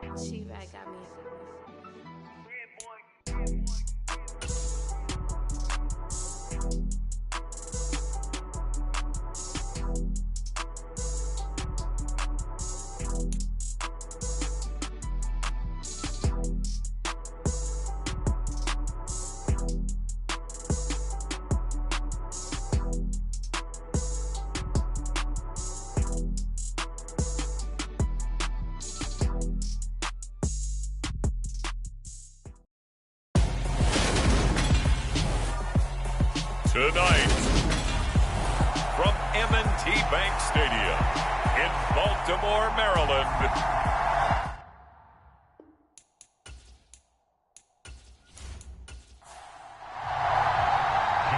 She-Bag got me. Tonight, from M&T Bank Stadium in Baltimore, Maryland.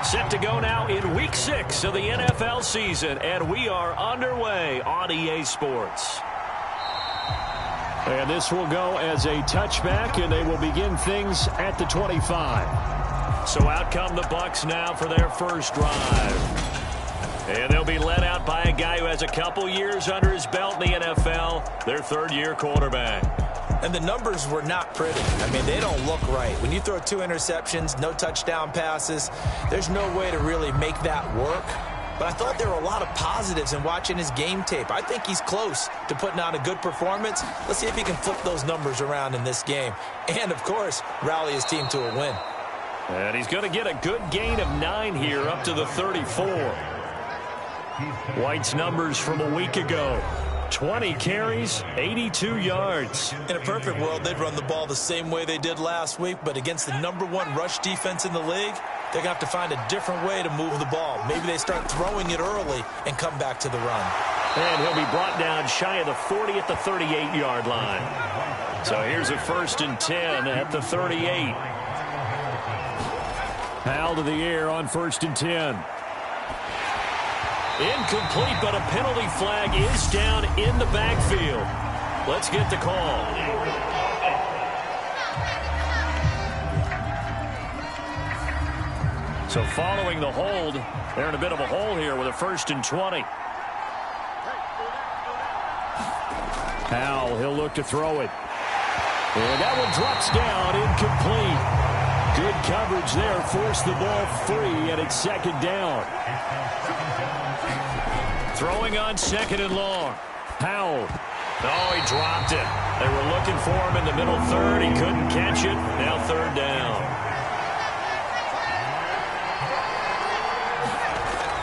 Set to go now in Week 6 of the NFL season, and we are underway on EA Sports. And this will go as a touchback, and they will begin things at the 25. So out come the Bucs now for their first drive. And they'll be led out by a guy who has a couple years under his belt in the NFL, their third-year quarterback. And the numbers were not pretty. I mean, they don't look right. When you throw 2 interceptions, no touchdown passes, there's no way to really make that work. But I thought there were a lot of positives in watching his game tape. I think he's close to putting on a good performance. Let's see if he can flip those numbers around in this game. And, of course, rally his team to a win. And he's going to get a good gain of 9 here up to the 34. White's numbers from a week ago. 20 carries, 82 yards. In a perfect world, they'd run the ball the same way they did last week, but against the #1 rush defense in the league, they're going to have to find a different way to move the ball. Maybe they start throwing it early and come back to the run. And he'll be brought down shy of the 40 at the 38-yard line. So here's a 1st and 10 at the 38. Powell to the air on 1st and 10. Incomplete, but a penalty flag is down in the backfield. Let's get the call. So following the hold, they're in a bit of a hole here with a 1st and 20. Powell, he'll look to throw it. And that one drops down, incomplete. Good coverage there, forced the ball free, and it's 2nd down. Throwing on 2nd and long. Powell. Oh, he dropped it. They were looking for him in the middle 3rd. He couldn't catch it. Now 3rd down.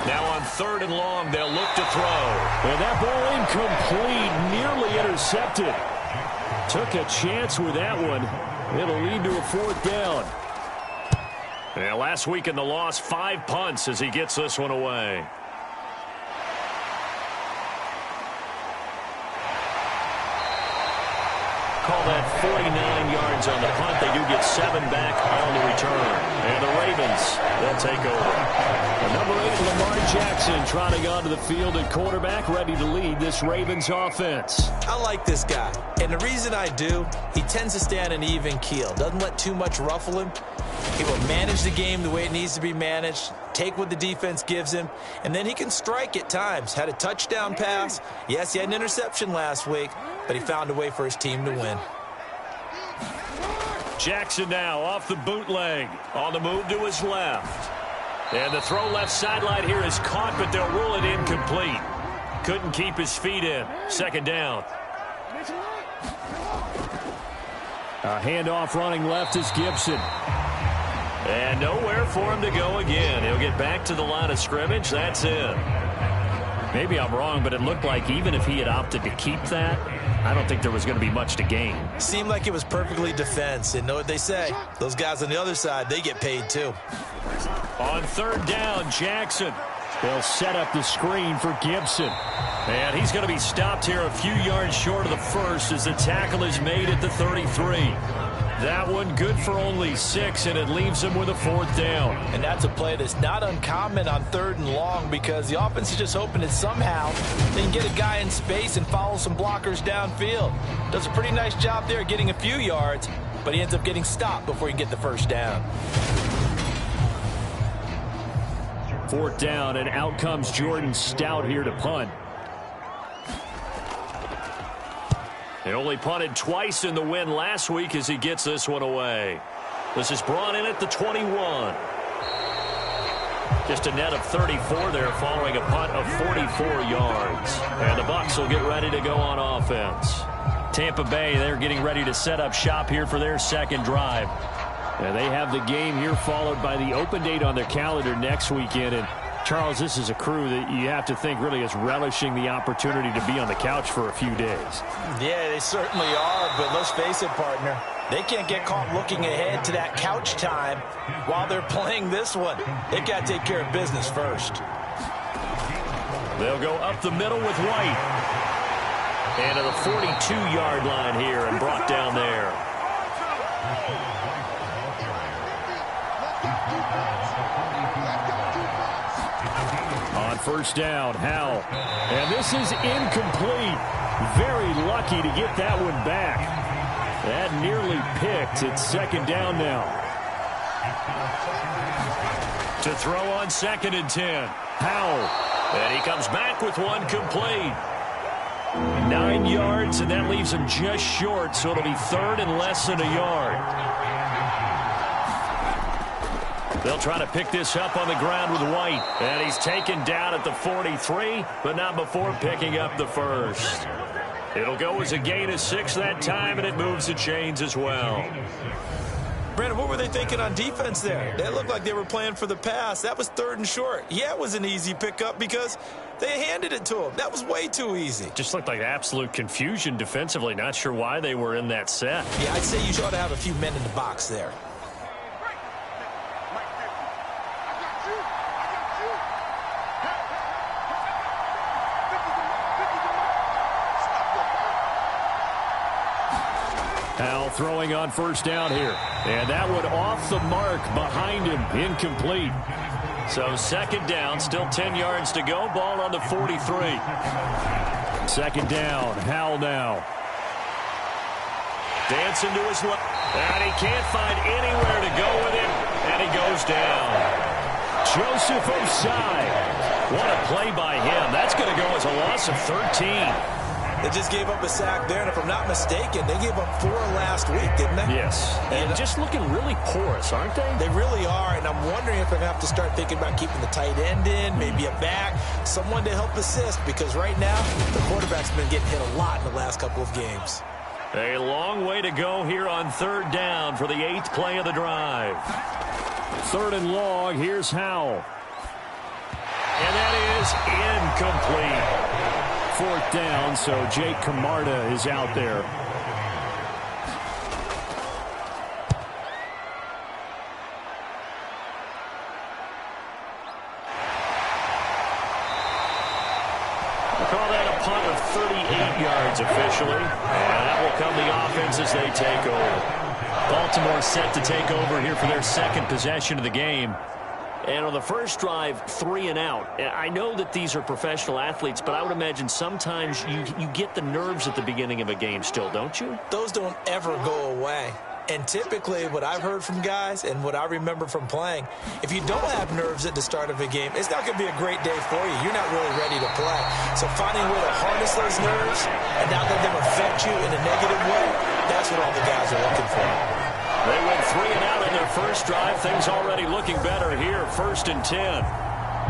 Now on 3rd and long, they'll look to throw. And that ball incomplete, nearly intercepted. Took a chance with that one. It'll lead to a 4th down. Yeah, last week in the loss, 5 punts as he gets this one away. Call that 49 yards on the punt. They do get 7 back on the return. And the Ravens, they'll take over. The number 8, Lamar Jackson, trotting onto the field at quarterback, ready to lead this Ravens offense. I like this guy. And the reason I do, he tends to stay on an even keel. Doesn't let too much ruffle him. He will manage the game the way it needs to be managed, take what the defense gives him, and then he can strike at times. Had a touchdown pass. Yes, he had an interception last week, but he found a way for his team to win. Jackson now off the bootleg, on the move to his left. And the throw left sideline here is caught, but they'll rule it incomplete. Couldn't keep his feet in. 2nd down. A handoff running left is Gibson. And nowhere for him to go again. He'll get back to the line of scrimmage. That's it. Maybe I'm wrong, but it looked like even if he had opted to keep that, I don't think there was going to be much to gain. Seemed like it was perfectly defense. And know what they say? Those guys on the other side, they get paid too. On 3rd down, Jackson. They'll set up the screen for Gibson. And he's going to be stopped here a few yards short of the 1st as the tackle is made at the 33. That one good for only 6, and it leaves him with a 4th down. And that's a play that's not uncommon on 3rd and long because the offense is just hoping that somehow they can get a guy in space and follow some blockers downfield. Does a pretty nice job there getting a few yards, but he ends up getting stopped before he can get the 1st down. 4th down, and out comes Jordan Stout here to punt. He only punted twice in the win last week as he gets this one away. This is brought in at the 21. Just a net of 34 there following a punt of 44 yards. And the Bucs will get ready to go on offense. Tampa Bay, they're getting ready to set up shop here for their second drive. And they have the game here followed by the open date on their calendar next weekend. And Charles, this is a crew that you have to think really is relishing the opportunity to be on the couch for a few days. Yeah, they certainly are, but let's face it, partner. They can't get caught looking ahead to that couch time while they're playing this one. They've got to take care of business first. They'll go up the middle with White. And to the 42-yard line here and brought down there. On first down, Howell. And this is incomplete. Very lucky to get that one back. That nearly picked. It's second down now. To throw on 2nd and 10. Howell. And he comes back with one complete. 9 yards, and that leaves him just short, so it'll be 3rd and less than a yard. They'll try to pick this up on the ground with White. And he's taken down at the 43, but not before picking up the first. It'll go as a gain of 6 that time, and it moves the chains as well. Brandon, what were they thinking on defense there? They looked like they were playing for the pass. That was 3rd and short. Yeah, it was an easy pickup because they handed it to him. That was way too easy. Just looked like absolute confusion defensively. Not sure why they were in that set. Yeah, I'd say you ought to have a few men in the box there. Howell throwing on first down here. And that one off the mark behind him. Incomplete. So second down, still 10 yards to go. Ball on the 43. Second down, Howell now. Dancing to his left. And he can't find anywhere to go with it. And he goes down. Joseph Osai. What a play by him. That's going to go as a loss of 13. They just gave up a sack there, and if I'm not mistaken, they gave up 4 last week, didn't they? Yes. And just looking really porous, aren't they? They really are, and I'm wondering if they're going to have to start thinking about keeping the tight end in, maybe a back, someone to help assist, because right now, the quarterback's been getting hit a lot in the last couple of games. A long way to go here on 3rd down for the 8th play of the drive. 3rd and long, here's Howell. And that is incomplete. 4th down, so Jake Camarda is out there. We'll call that a punt of 38 yards officially. And that will come the offense as they take over. Baltimore set to take over here for their 2nd possession of the game. And on the first drive, 3 and out. I know that these are professional athletes, but I would imagine sometimes you get the nerves at the beginning of a game still, don't you? Those don't ever go away. And typically what I've heard from guys and what I remember from playing, if you don't have nerves at the start of a game, it's not going to be a great day for you. You're not really ready to play. So finding a way to harness those nerves and not let them affect you in a negative way, that's what all the guys are looking for. They went 3 and out in their first drive. Things already looking better here. 1st and 10.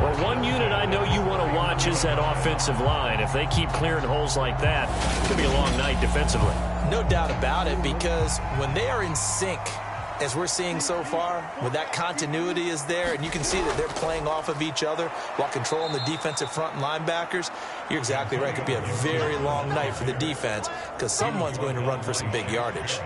Well, one unit I know you want to watch is that offensive line. If they keep clearing holes like that, it could be a long night defensively. No doubt about it, because when they are in sync, as we're seeing so far, when that continuity is there, and you can see that they're playing off of each other while controlling the defensive front and linebackers, you're exactly right. It could be a very long night for the defense because someone's going to run for some big yardage.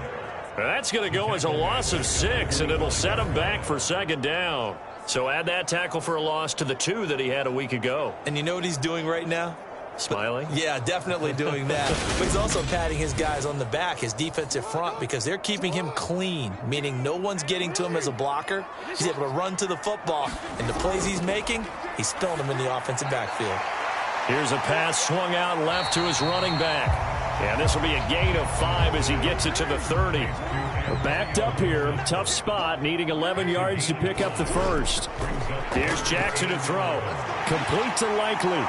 That's going to go as a loss of 6, and it'll set him back for 2nd down. So add that tackle for a loss to the 2 that he had a week ago. And you know what he's doing right now? Smiling? Yeah, definitely doing that. But he's also patting his guys on the back, his defensive front, because they're keeping him clean, meaning no one's getting to him as a blocker. He's able to run to the football, and the plays he's making, he's throwing them in the offensive backfield. Here's a pass swung out left to his running back. And this will be a gain of 5 as he gets it to the 30. We're backed up here. Tough spot, needing 11 yards to pick up the first. Here's Jackson to throw. Complete to Likely.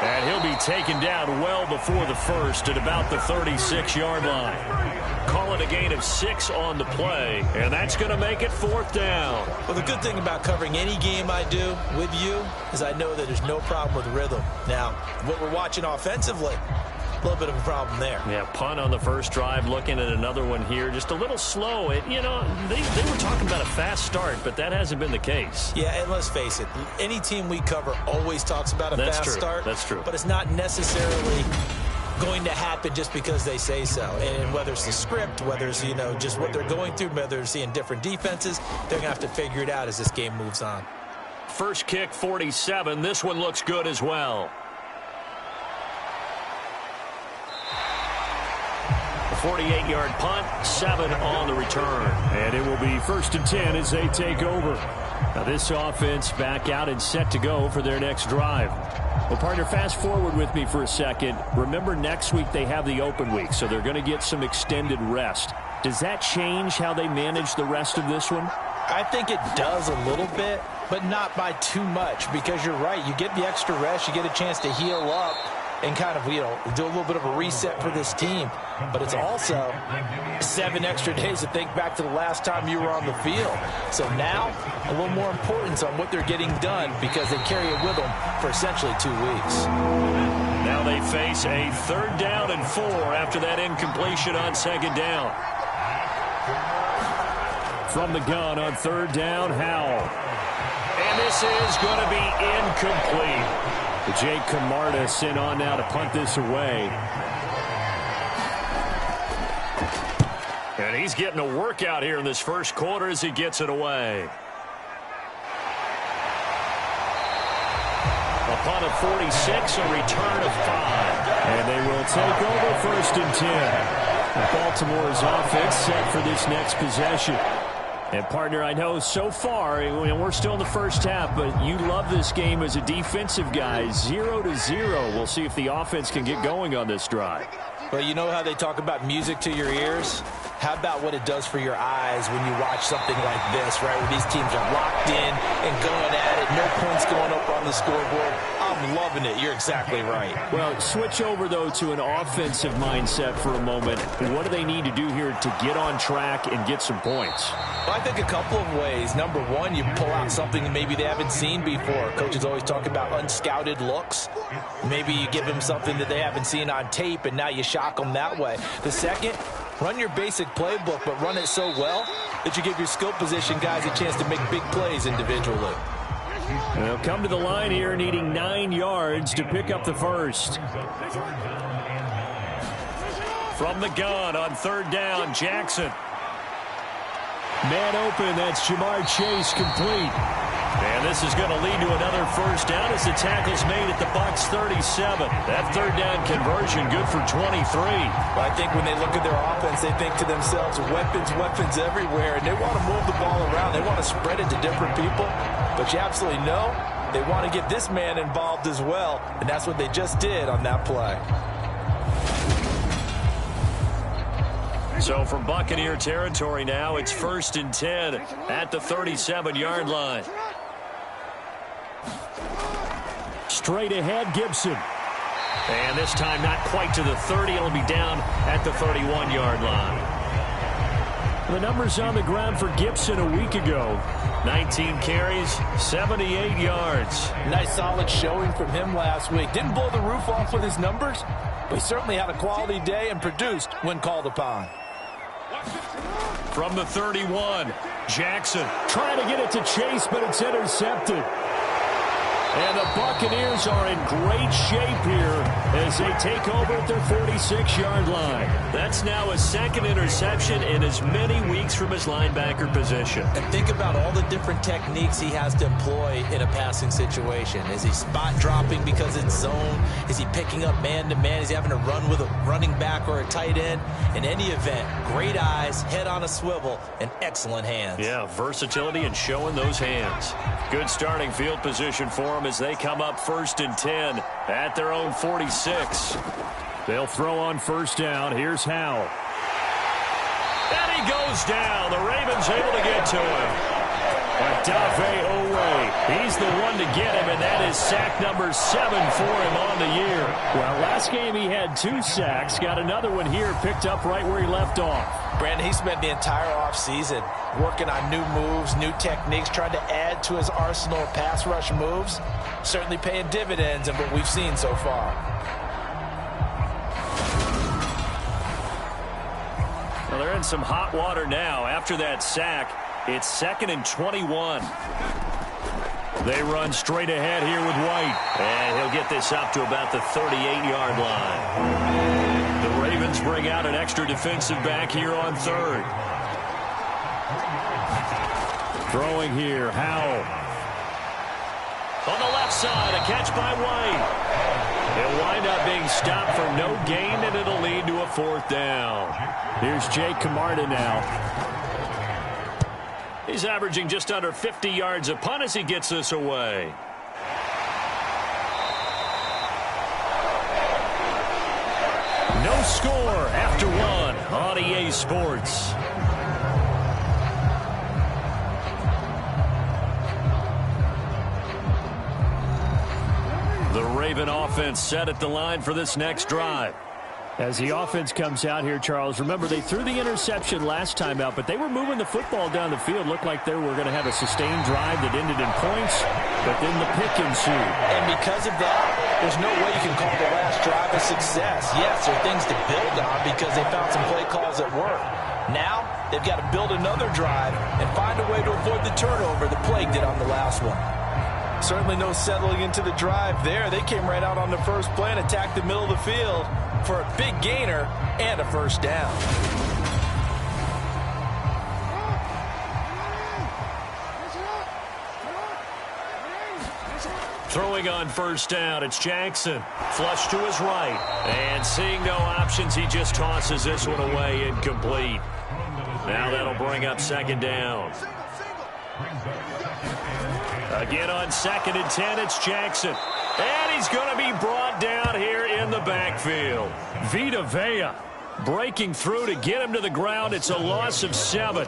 And he'll be taken down well before the first at about the 36-yard line. Call it a gain of 6 on the play, and that's going to make it 4th down. Well, the good thing about covering any game I do with you is I know that there's no problem with rhythm. Now, what we're watching offensively, a little bit of a problem there. Yeah, punt on the first drive, looking at another one here. Just a little slow. You know, they were talking about a fast start, but that hasn't been the case. Yeah, and let's face it, any team we cover always talks about a fast start. That's true. But it's not necessarily going to happen just because they say so. And whether it's the script, whether it's, just what they're going through, whether they're seeing different defenses, they're going to have to figure it out as this game moves on. First kick, 47. This one looks good as well. A 48-yard punt, 7 on the return. And it will be 1st and 10 as they take over. Now this offense back out and set to go for their next drive. Well, partner, fast forward with me for a second. Remember, next week they have the open week, so they're going to get some extended rest. Does that change how they manage the rest of this one? I think it does a little bit, but not by too much, because you're right. You get the extra rest. You get a chance to heal up and kind of, do a little bit of a reset for this team. But it's also 7 extra days to think back to the last time you were on the field. So now, a little more importance on what they're getting done because they carry it with them for essentially 2 weeks. Now they face a 3rd down and 4 after that incompletion on 2nd down. From the gun on 3rd down, Howell. And this is going to be incomplete. Jake Camarda sent on now to punt this away. And he's getting a workout here in this first quarter as he gets it away. A punt of 46, a return of 5. And they will take over 1st and 10. Baltimore's offense set for this next possession. And, partner, I know so far, we're still in the first half, but you love this game as a defensive guy. 0-0. We'll see if the offense can get going on this drive. Well, you know how they talk about music to your ears? How about what it does for your eyes when you watch something like this, right, where these teams are locked in and going at it, no points going up on the scoreboard? I'm loving it. You're exactly right. Well, switch over, though, to an offensive mindset for a moment. What do they need to do here to get on track and get some points? Well, I think a couple of ways. Number one, you pull out something that maybe they haven't seen before. Coaches always talk about unscouted looks. Maybe you give them something that they haven't seen on tape, and now you shock them that way. The second, run your basic playbook, but run it so well that you give your skill position guys a chance to make big plays individually. They'll come to the line here needing 9 yards to pick up the first. From the gun on 3rd down, Jackson. Man open, that's Jamar Chase complete. And this is going to lead to another first down as the tackle's made at the Bucs 37. That 3rd down conversion good for 23. Well, I think when they look at their offense, they think to themselves, weapons everywhere, and they want to move the ball around. They want to spread it to different people. But you absolutely know they want to get this man involved as well, and that's what they just did on that play. So from Buccaneer territory now, it's 1st and 10 at the 37-yard line. Straight ahead, Gibson. And this time not quite to the 30. It'll be down at the 31-yard line. The numbers on the ground for Gibson a week ago. 19 carries, 78 yards. Nice solid showing from him last week. Didn't blow the roof off with his numbers, but he certainly had a quality day and produced when called upon. From the 31, Jackson trying to get it to Chase, but it's intercepted. And the Buccaneers are in great shape here as they take over at their 46-yard line. That's now his 2nd interception in as many weeks from his linebacker position. And think about all the different techniques he has to employ in a passing situation. Is he spot dropping because it's zone? Is he picking up man-to-man? Is he having to run with a running back or a tight end? In any event, great eyes, head on a swivel, and excellent hands. Yeah, versatility and showing those hands. Good starting field position for him as they come up 1st and 10 at their own 46. They'll throw on 1st down. Here's Howell. And he goes down. The Ravens able to get to him. He's the one to get him, and that is sack number 7 for him on the year. Well, last game he had 2 sacks. Got another one here, picked up right where he left off. Brandon, he spent the entire offseason working on new moves, new techniques, trying to add to his arsenal of pass rush moves. Certainly paying dividends in what we've seen so far. Well, they're in some hot water now. After that sack, it's 2nd and 21. They run straight ahead here with White. And he'll get this up to about the 38-yard line. The Ravens bring out an extra defensive back here on 3rd. Throwing here, Howell. On the left side, a catch by White. He'll wind up being stopped for no gain, and it'll lead to a 4th down. Here's Jake Camarda now. He's averaging just under 50 yards a punt as he gets this away. No score after 1 on EA Sports. The Raven offense set at the line for this next drive. As the offense comes out here, Charles, remember they threw the interception last time out, but they were moving the football down the field. Looked like they were going to have a sustained drive that ended in points, but then the pick ensued. And because of that, there's no way you can call the last drive a success. Yes, there are things to build on because they found some play calls that work. Now, they've got to build another drive and find a way to avoid the turnover the plague did on the last one. Certainly no settling into the drive there. They came right out on the first play and attacked the middle of the field for a big gainer and a 1st down. Throwing on 1st down, it's Jackson. Flush to his right. And seeing no options, he just tosses this one away, incomplete. Now that'll bring up 2nd down. Again on 2nd and 10, it's Jackson. And he's going to be brought down here in the backfield. Vita Vea breaking through to get him to the ground. It's a loss of 7.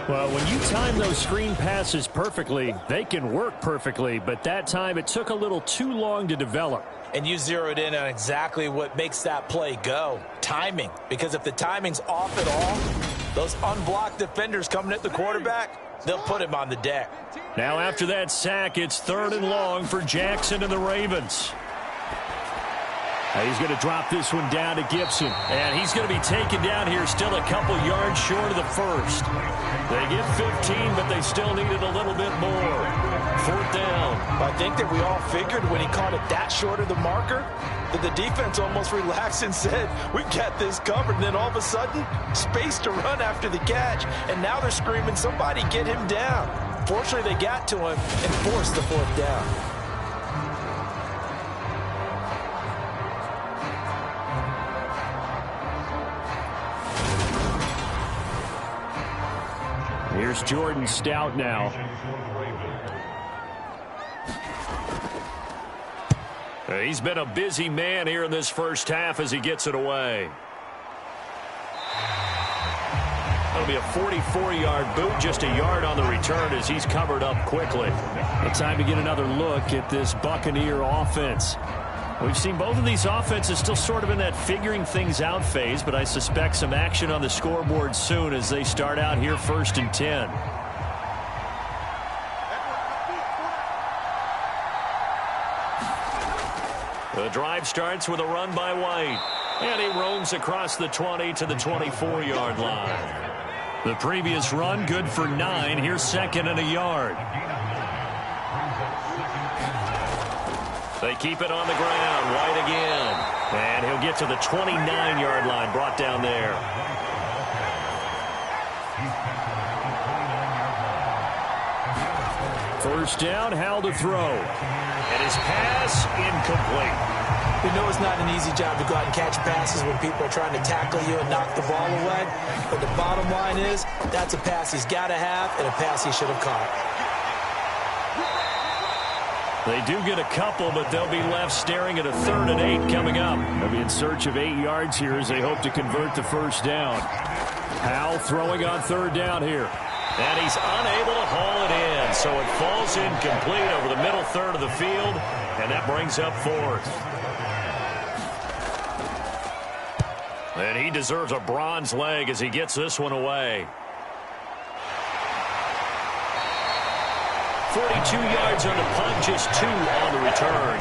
Well, when you time those screen passes perfectly, they can work perfectly. But that time, it took a little too long to develop. And you zeroed in on exactly what makes that play go. Timing. Because if the timing's off at all, those unblocked defenders coming at the quarterback, they'll put him on the deck. Now after that sack, it's 3rd and long for Jackson and the Ravens. He's going to drop this one down to Gibson. And he's going to be taken down here still a couple yards short of the 1st. They get 15, but they still needed a little bit more. 4th down. I think that we all figured when he caught it that short of the marker that the defense almost relaxed and said, we got this covered. And then all of a sudden, space to run after the catch. And now they're screaming, somebody get him down. Fortunately, they got to him and forced the 4th down. Here's Jordan Stout now. He's been a busy man here in this 1st half as he gets it away. That'll be a 44-yard boot, just a yard on the return as he's covered up quickly. It's time to get another look at this Buccaneer offense. We've seen both of these offenses still sort of in that figuring things out phase, but I suspect some action on the scoreboard soon as they start out here 1st and 10. The drive starts with a run by White, and he roams across the 20 to the 24-yard line. The previous run good for 9. Here's 2nd and a yard. They keep it on the ground. White again. And he'll get to the 29-yard line, brought down there. First down, Howell to throw. And his pass incomplete. We know it's not an easy job to go out and catch passes when people are trying to tackle you and knock the ball away. But the bottom line is that's a pass he's got to have and a pass he should have caught. They do get a couple, but they'll be left staring at a 3rd and 8 coming up. They'll be in search of 8 yards here as they hope to convert the 1st down. Howell throwing on 3rd down here. And he's unable to haul it in. So it falls incomplete over the middle third of the field. And that brings up fourth. And he deserves a bronze leg as he gets this one away. 42 yards on the punt, just 2 on the return.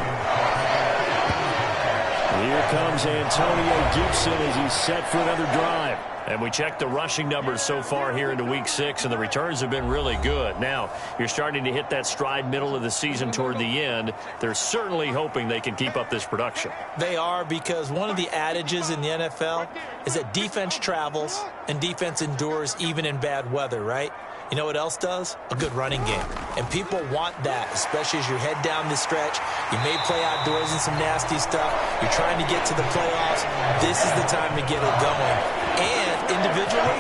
Here comes Antonio Gibson as he's set for another drive. And we checked the rushing numbers so far here into Week 6, and the returns have been really good. Now, you're starting to hit that stride middle of the season toward the end. They're certainly hoping they can keep up this production. They are, because one of the adages in the NFL is that defense travels and defense endures even in bad weather, right? You know what else does? A good running game. And people want that, especially as you head down the stretch. You may play outdoors in some nasty stuff. You're trying to get to the playoffs. This is the time to get it going. And individually,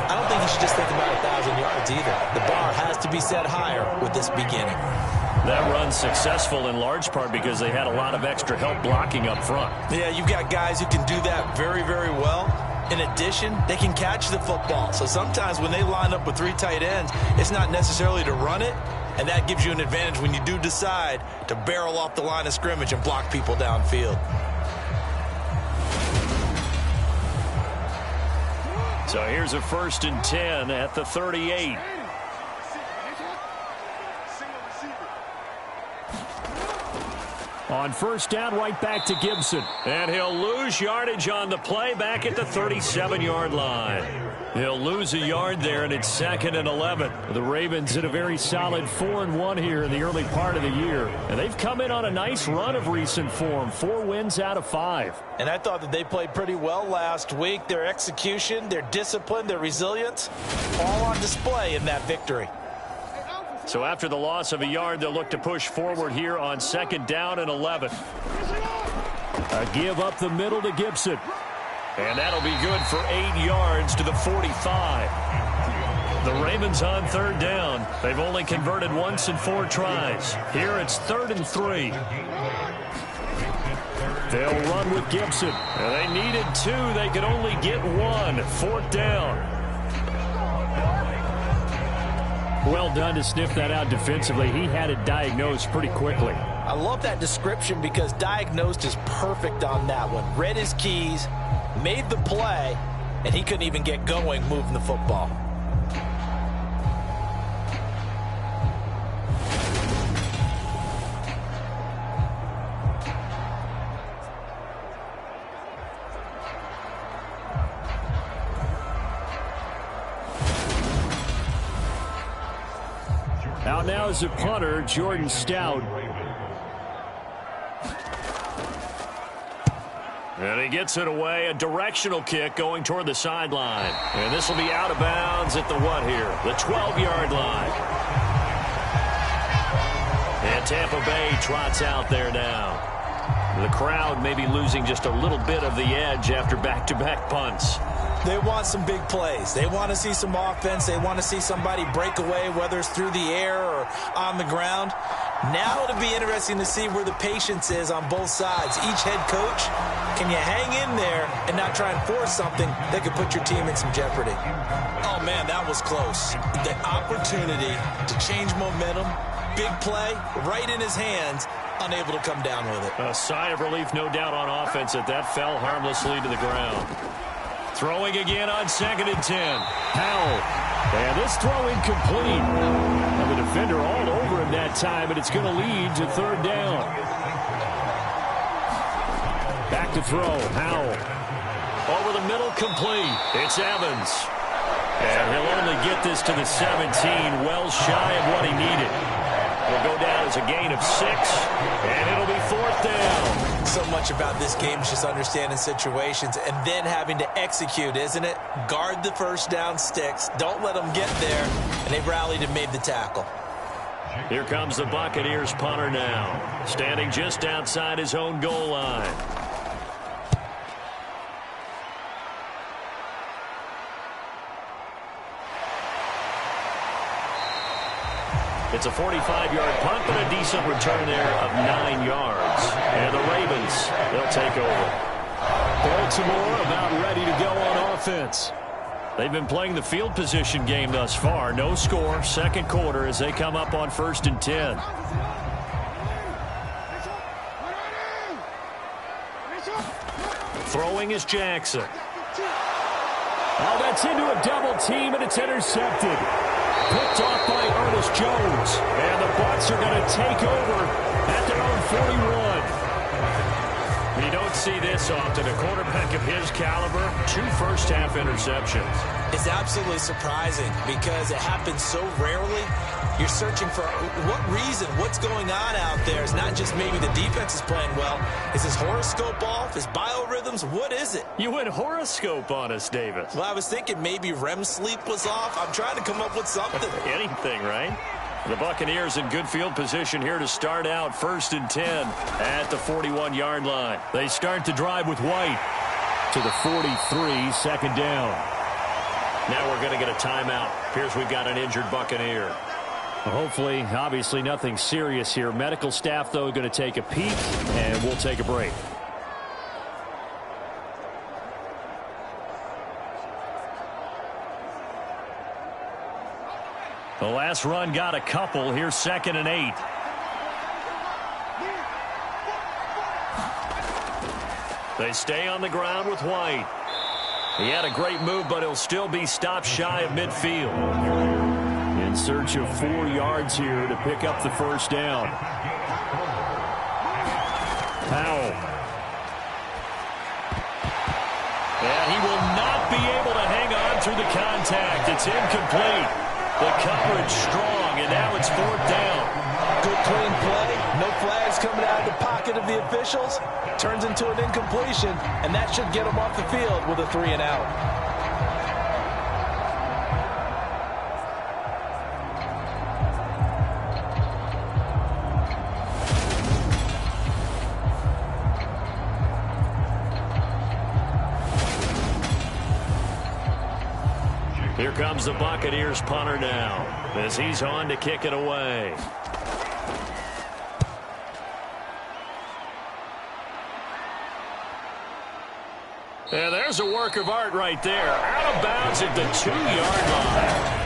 I don't think you should just think about 1,000 yards either. The bar has to be set higher with this beginning. That run's successful in large part because they had a lot of extra help blocking up front. Yeah, you've got guys who can do that very, very well. In addition, they can catch the football. So sometimes when they line up with 3 tight ends, it's not necessarily to run it, and that gives you an advantage when you do decide to barrel off the line of scrimmage and block people downfield. So here's a 1st and 10 at the 38. On 1st down, right back to Gibson. And he'll lose yardage on the play back at the 37-yard line. He'll lose a yard there, and it's 2nd and 11. The Ravens in a very solid 4-1 here in the early part of the year. And they've come in on a nice run of recent form, 4 wins out of 5. And I thought that they played pretty well last week. Their execution, their discipline, their resilience, all on display in that victory. So after the loss of a yard, they'll look to push forward here on 2nd down and 11. A give up the middle to Gibson. And that'll be good for 8 yards to the 45. The Ravens on 3rd down. They've only converted once in 4 tries. Here it's 3rd and 3. They'll run with Gibson. And they needed 2. They could only get 1. 4th down. Well done to sniff that out defensively. He had it diagnosed pretty quickly. I love that description because diagnosed is perfect on that one. Read his keys, made the play, and he couldn't even get going moving the football. Out now is the punter, Jordan Stout. And he gets it away, a directional kick going toward the sideline. And this will be out of bounds at the what here? The 12-yard line. And Tampa Bay trots out there now. The crowd may be losing just a little bit of the edge after back-to-back punts. They want some big plays. They want to see some offense. They want to see somebody break away, whether it's through the air or on the ground. Now it'll be interesting to see where the patience is on both sides. Each head coach, can you hang in there and not try and force something that could put your team in some jeopardy? Oh, man, that was close. The opportunity to change momentum, big play, right in his hands, unable to come down with it. A sigh of relief, no doubt, on offense that fell harmlessly to the ground. Throwing again on 2nd and 10. Howell. And this throw incomplete. And the defender all over him that time, and it's going to lead to 3rd down. Back to throw. Howell. Over the middle, complete. It's Evans. And he'll only get this to the 17, well shy of what he needed. It'll go down as a gain of 6, and it'll be 4th down. So much about this game is just understanding situations and then having to execute, isn't it? Guard the 1st down sticks. Don't let them get there. And they've rallied and made the tackle. Here comes the Buccaneers punter now, standing just outside his own goal line. It's a 45-yard punt, but a decent return there of 9 yards. And the Ravens, they'll take over. Baltimore about ready to go on offense. They've been playing the field position game thus far. No score, second quarter as they come up on 1st and 10. Throwing is Jackson. Oh, that's into a double team, and it's intercepted. Picked off by Ernest Jones. And the Bucs are going to take over at their own 41. You don't see this often. A quarterback of his caliber, 2 first-half interceptions. It's absolutely surprising because it happens so rarely. You're searching for what reason, what's going on out there. It's not just maybe the defense is playing well. Is his horoscope off? His biorhythms? What is it? You went horoscope on us, Davis. Well, I was thinking maybe REM sleep was off. I'm trying to come up with something. Anything, right? The Buccaneers in good field position here to start out 1st and 10 at the 41-yard line. They start to drive with White to the 43, second down. Now we're going to get a timeout. Here's we've got an injured Buccaneer. Well, hopefully, obviously nothing serious here. Medical staff, though, going to take a peek, and we'll take a break. The last run got a couple. Here's 2nd and 8. They stay on the ground with White. He had a great move, but he'll still be stopped shy of midfield. In search of 4 yards here to pick up the first down. Powell. And he will not be able to hang on through the contact. It's incomplete. The coverage strong, and now it's 4th down. Good clean play. No flags coming out of the pocket of the officials. Turns into an incompletion, and that should get him off the field with a 3 and out. Here comes the Buccaneers punter now as he's on to kick it away. And there's a work of art right there. Out of bounds at the 2-yard line.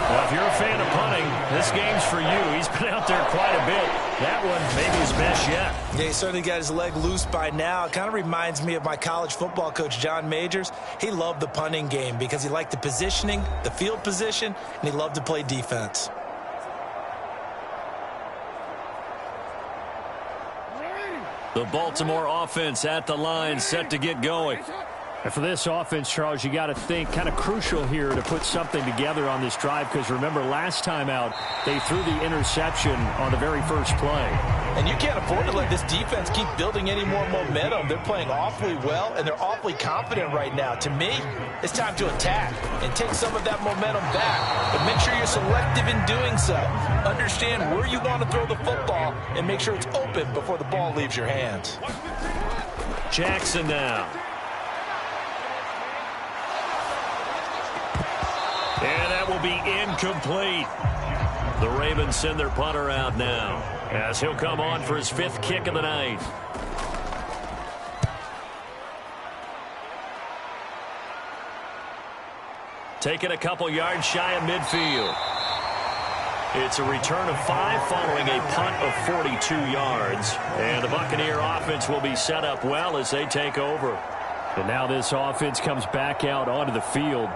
Well, if you're a fan of punting, this game's for you. He's been out there quite a bit. That one maybe his best yet. Yeah, he certainly got his leg loose by now. It kind of reminds me of my college football coach, John Majors. He loved the punting game because he liked the positioning, the field position, and he loved to play defense. The Baltimore offense at the line, set to get going. And for this offense, Charles, you got to think kind of crucial here to put something together on this drive because remember last time out they threw the interception on the very first play. And you can't afford to let this defense keep building any more momentum. They're playing awfully well and they're awfully confident right now. To me, it's time to attack and take some of that momentum back. But make sure you're selective in doing so. Understand where you want to throw the football and make sure it's open before the ball leaves your hands. Jackson now. And that will be incomplete. The Ravens send their punter out now as he'll come on for his 5th kick of the night. Taking a couple yards shy of midfield. It's a return of 5 following a punt of 42 yards. And the Buccaneer offense will be set up well as they take over. And now this offense comes back out onto the field.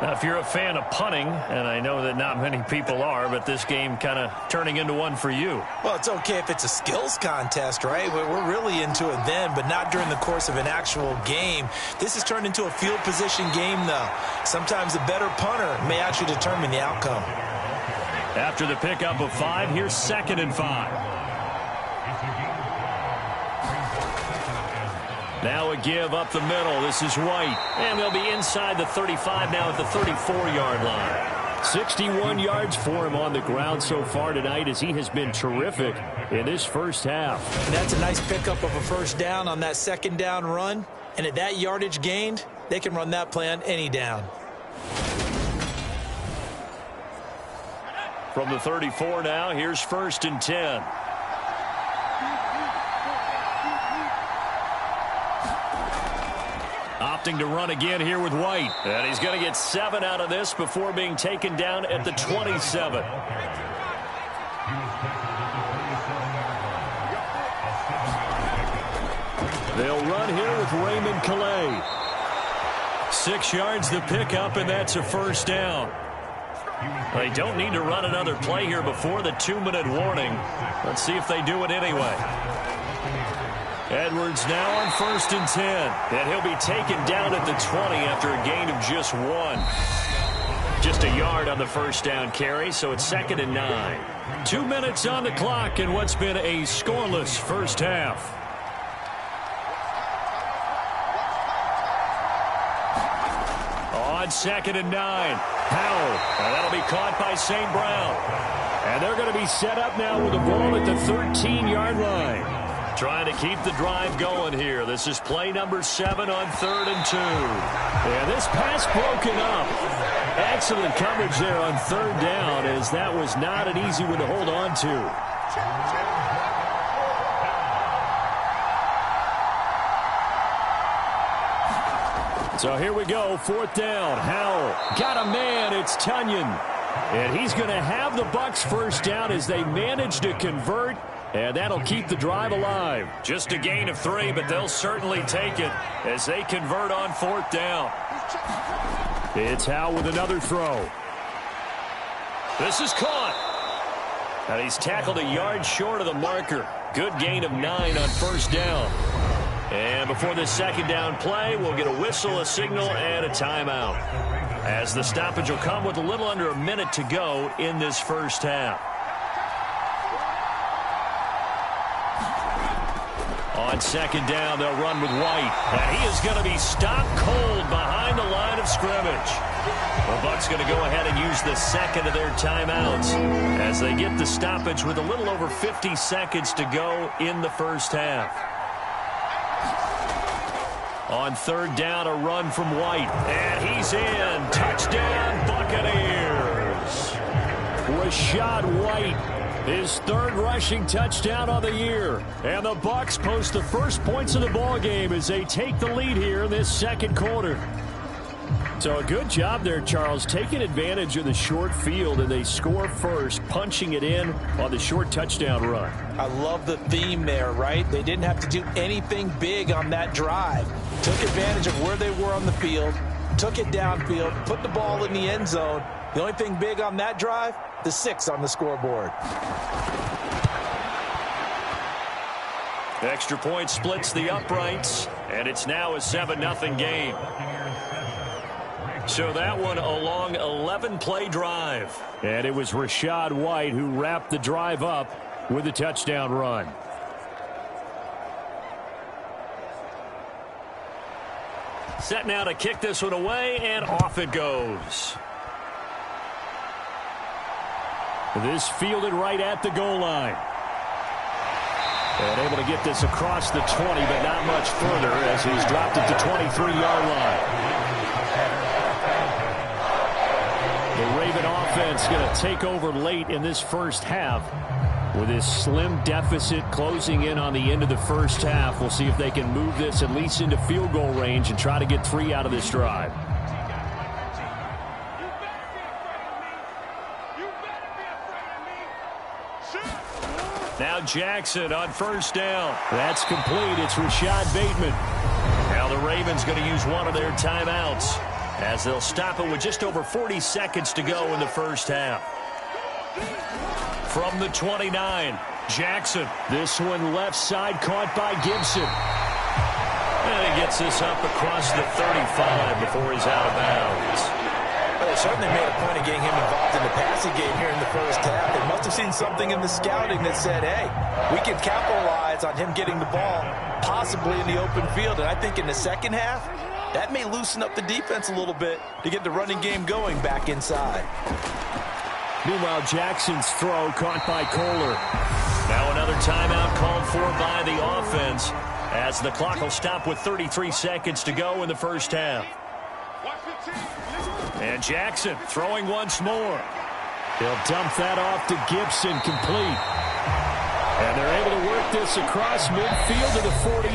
Now, if you're a fan of punting, and I know that not many people are, but this game kind of turning into one for you. Well, it's okay if it's a skills contest, right? We're really into it then, but not during the course of an actual game. This has turned into a field position game, though. Sometimes the better punter may actually determine the outcome. After the pickup of 5, here's 2nd and 5. Now a give up the middle. This is White. And they'll be inside the 35 now at the 34-yard line. 61 yards for him on the ground so far tonight as he has been terrific in this first half. And that's a nice pickup of a first down on that 2nd down run. And at that yardage gained, they can run that play on any down. From the 34 now, here's 1st and 10. Opting to run again here with White. And he's going to get 7 out of this before being taken down at the 27. They'll run here with Raymond Calais. 6 yards to pick up, and that's a first down. They don't need to run another play here before the 2-minute warning. Let's see if they do it anyway. Edwards now on 1st and 10. And he'll be taken down at the 20 after a gain of just 1. Just a yard on the first down carry, so it's 2nd and 9. 2 minutes on the clock in what's been a scoreless first half. On 2nd and 9. Howell. And that'll be caught by St. Brown. And they're going to be set up now with the ball at the 13-yard line. Trying to keep the drive going here. This is play number 7 on 3rd and 2. And this pass broken up. Excellent coverage there on 3rd down, as that was not an easy one to hold on to. So here we go, 4th down. Howell got a man. It's Tunyon. And he's going to have the Bucs first down as they manage to convert. And that'll keep the drive alive. Just a gain of 3, but they'll certainly take it as they convert on 4th down. It's Howell with another throw. This is caught. And he's tackled a yard short of the marker. Good gain of 9 on 1st down. And before this 2nd down play, we'll get a whistle, a signal, and a timeout, as the stoppage will come with a little under a minute to go in this first half. On 2nd down, they'll run with White. And he is going to be stopped cold behind the line of scrimmage. The Bucs going to go ahead and use the 2nd of their timeouts as they get the stoppage with a little over 50 seconds to go in the first half. On 3rd down, a run from White. And he's in. Touchdown, Buccaneers. Rachaad White, his 3rd rushing touchdown of the year. And the Bucs post the first points of the ball game as they take the lead here in this 2nd quarter. So a good job there, Charles, taking advantage of the short field, and they score first, punching it in on the short touchdown run. I love the theme there, right? They didn't have to do anything big on that drive. Took advantage of where they were on the field, took it downfield, put the ball in the end zone. The only thing big on that drive, the 6 on the scoreboard. Extra point splits the uprights, and it's now a 7-0 game. So that one a long 11-play drive. And it was Rachaad White who wrapped the drive up with a touchdown run. Set now to kick this one away, and off it goes. This fielded right at the goal line. And able to get this across the 20, but not much further as he's dropped at the 23-yard line. The Raven offense going to take over late in this first half with this slim deficit closing in on the end of the first half. We'll see if they can move this at least into field goal range and try to get 3 out of this drive. Now Jackson on 1st down. That's complete. It's Rashad Bateman. Now the Ravens going to use one of their timeouts as they'll stop it with just over 40 seconds to go in the first half. From the 29, Jackson. This one left side caught by Gibson. And he gets this up across the 35 before he's out of bounds. Well, they certainly made a point of getting him involved in the passing game here in the first half. They must have seen something in the scouting that said, hey, we can capitalize on him getting the ball possibly in the open field. And I think in the second half, that may loosen up the defense a little bit to get the running game going back inside. Meanwhile, Jackson's throw caught by Kohler. Now another timeout called for by the offense as the clock will stop with 33 seconds to go in the first half. And Jackson throwing once more. He'll dump that off to Gibson, complete. And they're able to work this across midfield to the 48.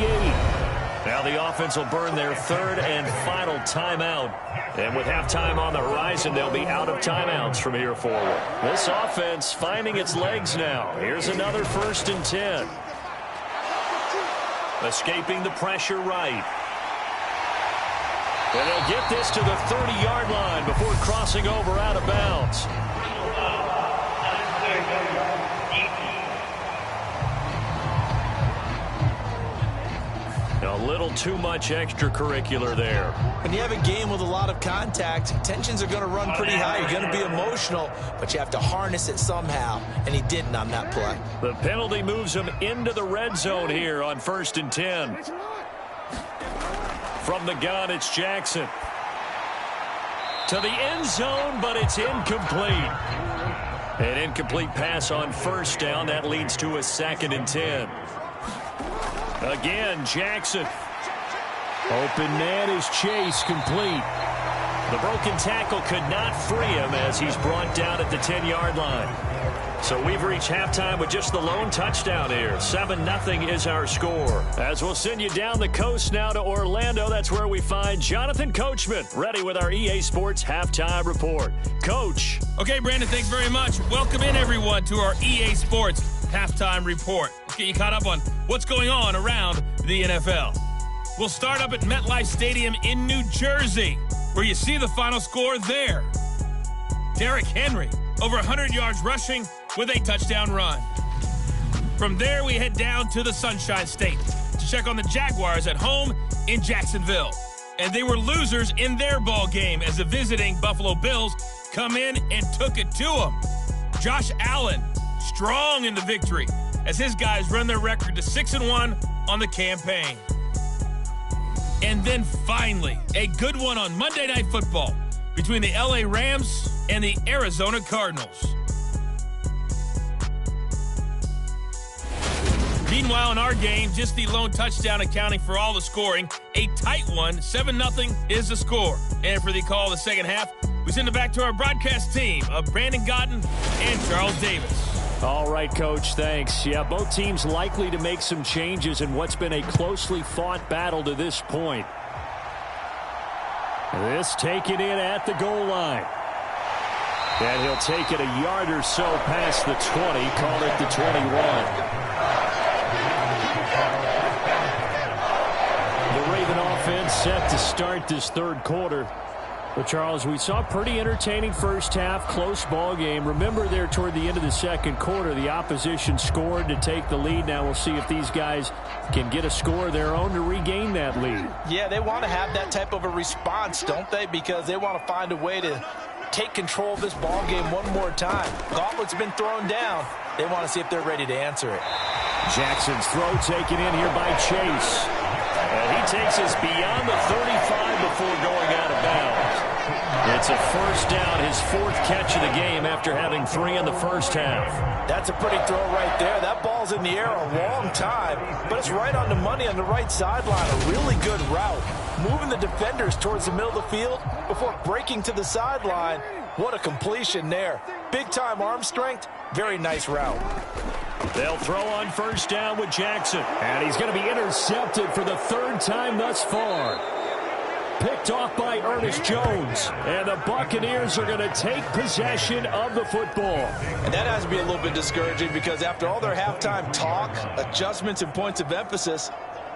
Now Now the offense will burn their third and final timeout. And with halftime on the horizon, they'll be out of timeouts from here forward. This offense finding its legs now. Here's another 1st and 10. Escaping the pressure right. And they'll get this to the 30-yard line before crossing over out of bounds. A little too much extracurricular there. When you have a game with a lot of contact, tensions are going to run pretty high. You're going to be emotional, but you have to harness it somehow, and he didn't on that play. The penalty moves him into the red zone here on 1st and 10. From the gun, it's Jackson. To the end zone, but it's incomplete. An incomplete pass on 1st down. That leads to a 2nd and 10. Again, Jackson. Open man is Chase, complete. The broken tackle could not free him as he's brought down at the 10-yard line. So we've reached halftime with just the lone touchdown here. 7-0 is our score. As we'll send you down the coast now to Orlando, that's where we find Jonathan Coachman, ready with our EA Sports Halftime Report. Coach. Okay, Brandon, thanks very much. Welcome in, everyone, to our EA Sports Halftime Report. Let's get you caught up on what's going on around the NFL. We'll start up at MetLife Stadium in New Jersey, where you see the final score there. Derrick Henry, over 100 yards rushing with a touchdown run. From there, we head down to the Sunshine State to check on the Jaguars at home in Jacksonville. And they were losers in their ball game as the visiting Buffalo Bills come in and took it to them. Josh Allen, strong in the victory as his guys run their record to 6-1 on the campaign. And then finally, a good one on Monday Night Football between the LA Rams and the Arizona Cardinals. Meanwhile, in our game, just the lone touchdown accounting for all the scoring. A tight one, 7-0 is the score. And for the call of the second half, we send it back to our broadcast team of Brandon Godden and Charles Davis. All right, Coach, thanks. Yeah, both teams likely to make some changes in what's been a closely fought battle to this point. This taken in at the goal line. And he'll take it a yard or so past the 20, call it the 21. The Raven offense set to start this third quarter. But, Charles, we saw a pretty entertaining first half, close ball game. Remember there toward the end of the second quarter, the opposition scored to take the lead. Now we'll see if these guys can get a score of their own to regain that lead. Yeah, they want to have that type of a response, don't they? Because they want to find a way to take control of this ball game one more time. Gauntlet's been thrown down. They want to see if they're ready to answer it. Jackson's throw taken in here by Chase. And he takes us beyond the 35 before going out of bounds. It's a first down, his fourth catch of the game after having 3 in the first half. That's a pretty throw right there. That ball's in the air a long time, but it's right on the money on the right sideline. A really good route. Moving the defenders towards the middle of the field before breaking to the sideline. What a completion there. Big-time arm strength. Very nice route. They'll throw on first down with Jackson. And he's going to be intercepted for the third time thus far. Picked off by Ernest Jones. And the Buccaneers are going to take possession of the football. And that has to be a little bit discouraging because after all their halftime talk, adjustments, and points of emphasis,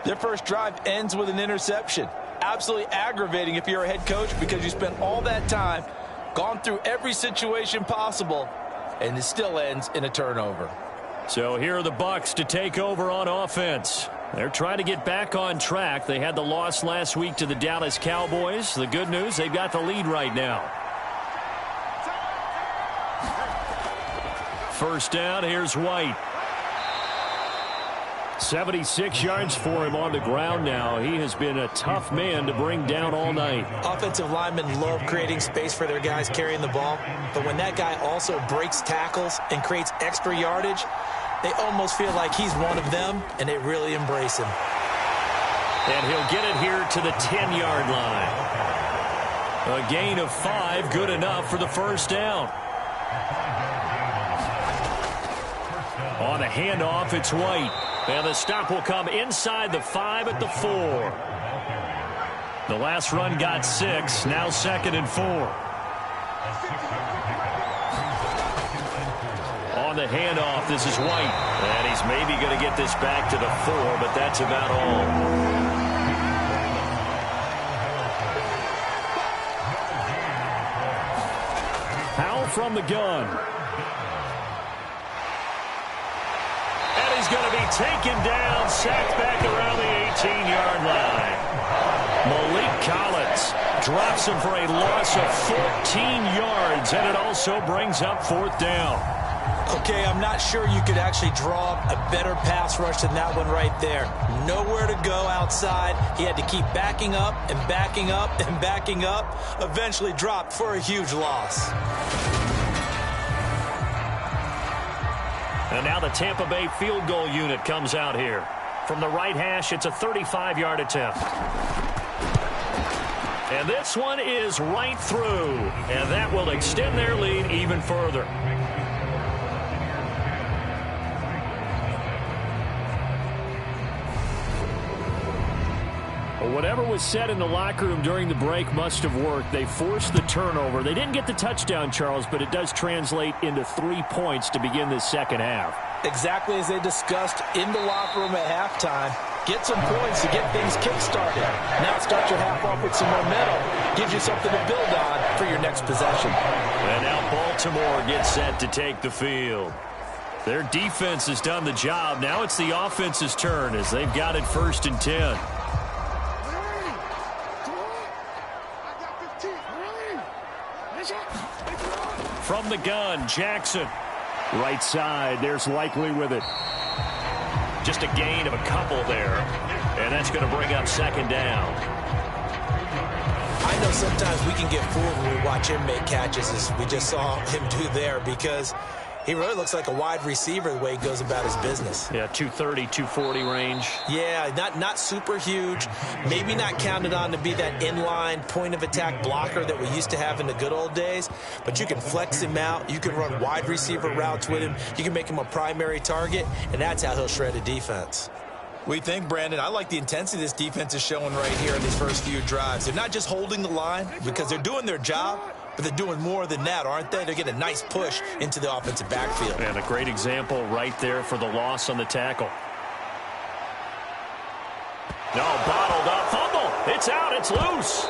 their first drive ends with an interception. Absolutely aggravating if you're a head coach because you spent all that time, gone through every situation possible, and it still ends in a turnover. So here are the Bucs to take over on offense. They're trying to get back on track. They had the loss last week to the Dallas Cowboys. The good news, they've got the lead right now. First down, here's White. 76 yards for him on the ground now. He has been a tough man to bring down all night. Offensive linemen love creating space for their guys carrying the ball, but when that guy also breaks tackles and creates extra yardage, they almost feel like he's one of them, and they really embrace him. And he'll get it here to the 10-yard line. A gain of 5, good enough for the first down. On the handoff, it's White. And the stop will come inside the 5 at the 4. The last run got 6. Now 2nd and 4. On the handoff, this is White. And he's maybe going to get this back to the 4, but that's about all. Powell from the gun. And he's going to be taken down, sacked back around the 18-yard line. Malik Collins drops him for a loss of 14 yards, and it also brings up 4th down. Okay, I'm not sure you could actually draw a better pass rush than that one right there. Nowhere to go outside. He had to keep backing up and backing up and backing up. Eventually dropped for a huge loss. And now the Tampa Bay field goal unit comes out here. From the right hash, it's a 35-yard attempt. And this one is right through. And that will extend their lead even further. Whatever was said in the locker room during the break must have worked. They forced the turnover. They didn't get the touchdown, Charles, but it does translate into 3 points to begin this second half. Exactly as they discussed in the locker room at halftime. Get some points to get things kick-started. Now start your half off with some momentum. Gives you something to build on for your next possession. And now Baltimore gets set to take the field. Their defense has done the job. Now it's the offense's turn as they've got it 1st and 10. From the gun, Jackson. Right side, there's Likely with it. Just a gain of a couple there. And that's going to bring up 2nd down. I know sometimes we can get fooled when we watch him make catches, as we just saw him do there, because he really looks like a wide receiver the way he goes about his business. Yeah, 230, 240 range. Yeah, not super huge. Maybe not counted on to be that inline point-of-attack blocker that we used to have in the good old days. But you can flex him out. You can run wide receiver routes with him. You can make him a primary target, and that's how he'll shred a defense. We think, Brandon, I like the intensity this defense is showing right here in these first few drives. They're not just holding the line because they're doing their job, but they're doing more than that, aren't they? They're getting a nice push into the offensive backfield. And a great example right there for the loss on the tackle. No, bottled up, fumble. It's out, it's loose.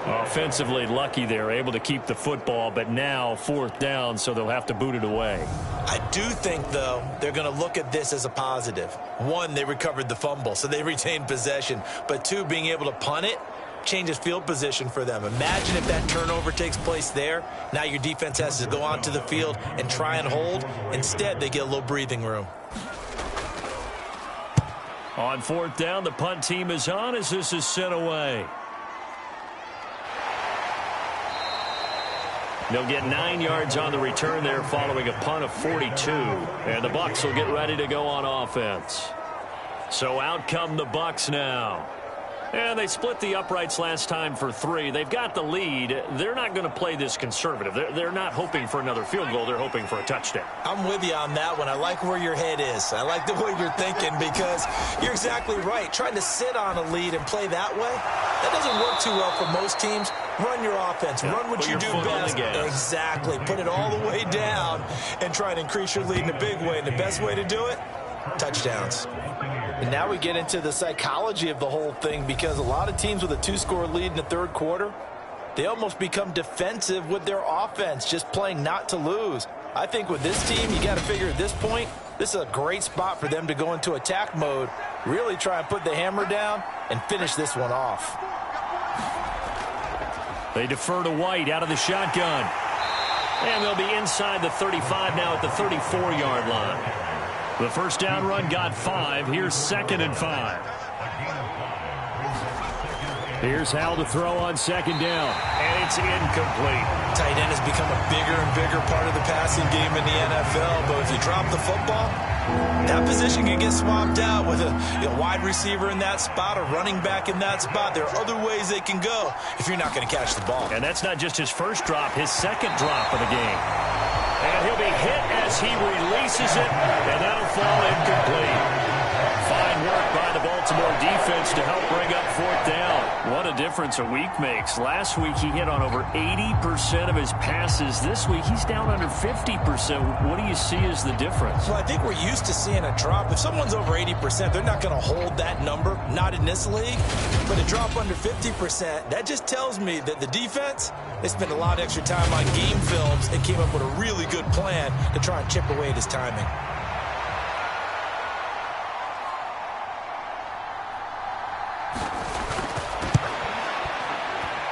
Offensively lucky they're able to keep the football, but now 4th down, so they'll have to boot it away. I do think, though, they're going to look at this as a positive. 1, they recovered the fumble, so they retained possession. But 2, being able to punt it changes field position for them. Imagine if that turnover takes place there. Now your defense has to go onto the field and try and hold. Instead, they get a little breathing room. On 4th down, the punt team is on as this is sent away. They'll get 9 yards on the return there following a punt of 42. And the Bucs will get ready to go on offense. So out come the Bucs now. And they split the uprights last time for 3. They've got the lead. They're not going to play this conservative. They're not hoping for another field goal. They're hoping for a touchdown. I'm with you on that one. I like where your head is. I like the way you're thinking because you're exactly right. Trying to sit on a lead and play that way, that doesn't work too well for most teams. Run your offense. Yeah, run what you do best. Exactly. Put it all the way down and try and increase your lead in a big way. And the best way to do it, touchdowns. And now we get into the psychology of the whole thing because a lot of teams with a 2-score lead in the 3rd quarter, they almost become defensive with their offense, just playing not to lose. I think with this team, you got to figure at this point, this is a great spot for them to go into attack mode, really try and put the hammer down and finish this one off. They defer to White out of the shotgun. And they'll be inside the 35 now at the 34-yard line. The 1st down run got 5. Here's 2nd and 5. Here's Howell to throw on second down. And it's incomplete. Tight end has become a bigger and bigger part of the passing game in the NFL. But if you drop the football, that position can get swapped out with a wide receiver in that spot, a running back in that spot. There are other ways they can go if you're not going to catch the ball. And that's not just his first drop, his second drop of the game. And he'll be hit as he releases it, and that'll fall incomplete. Fine work by the Baltimore defense to help bring up fourth down. What a difference a week makes. Last week he hit on over 80% of his passes. This week he's down under 50%. What do you see as the difference? Well, I think we're used to seeing a drop. If someone's over 80%, they're not going to hold that number, not in this league. But a drop under 50%, that just tells me that the defense, they spent a lot of extra time on game films and came up with a really good plan to try and chip away at his timing.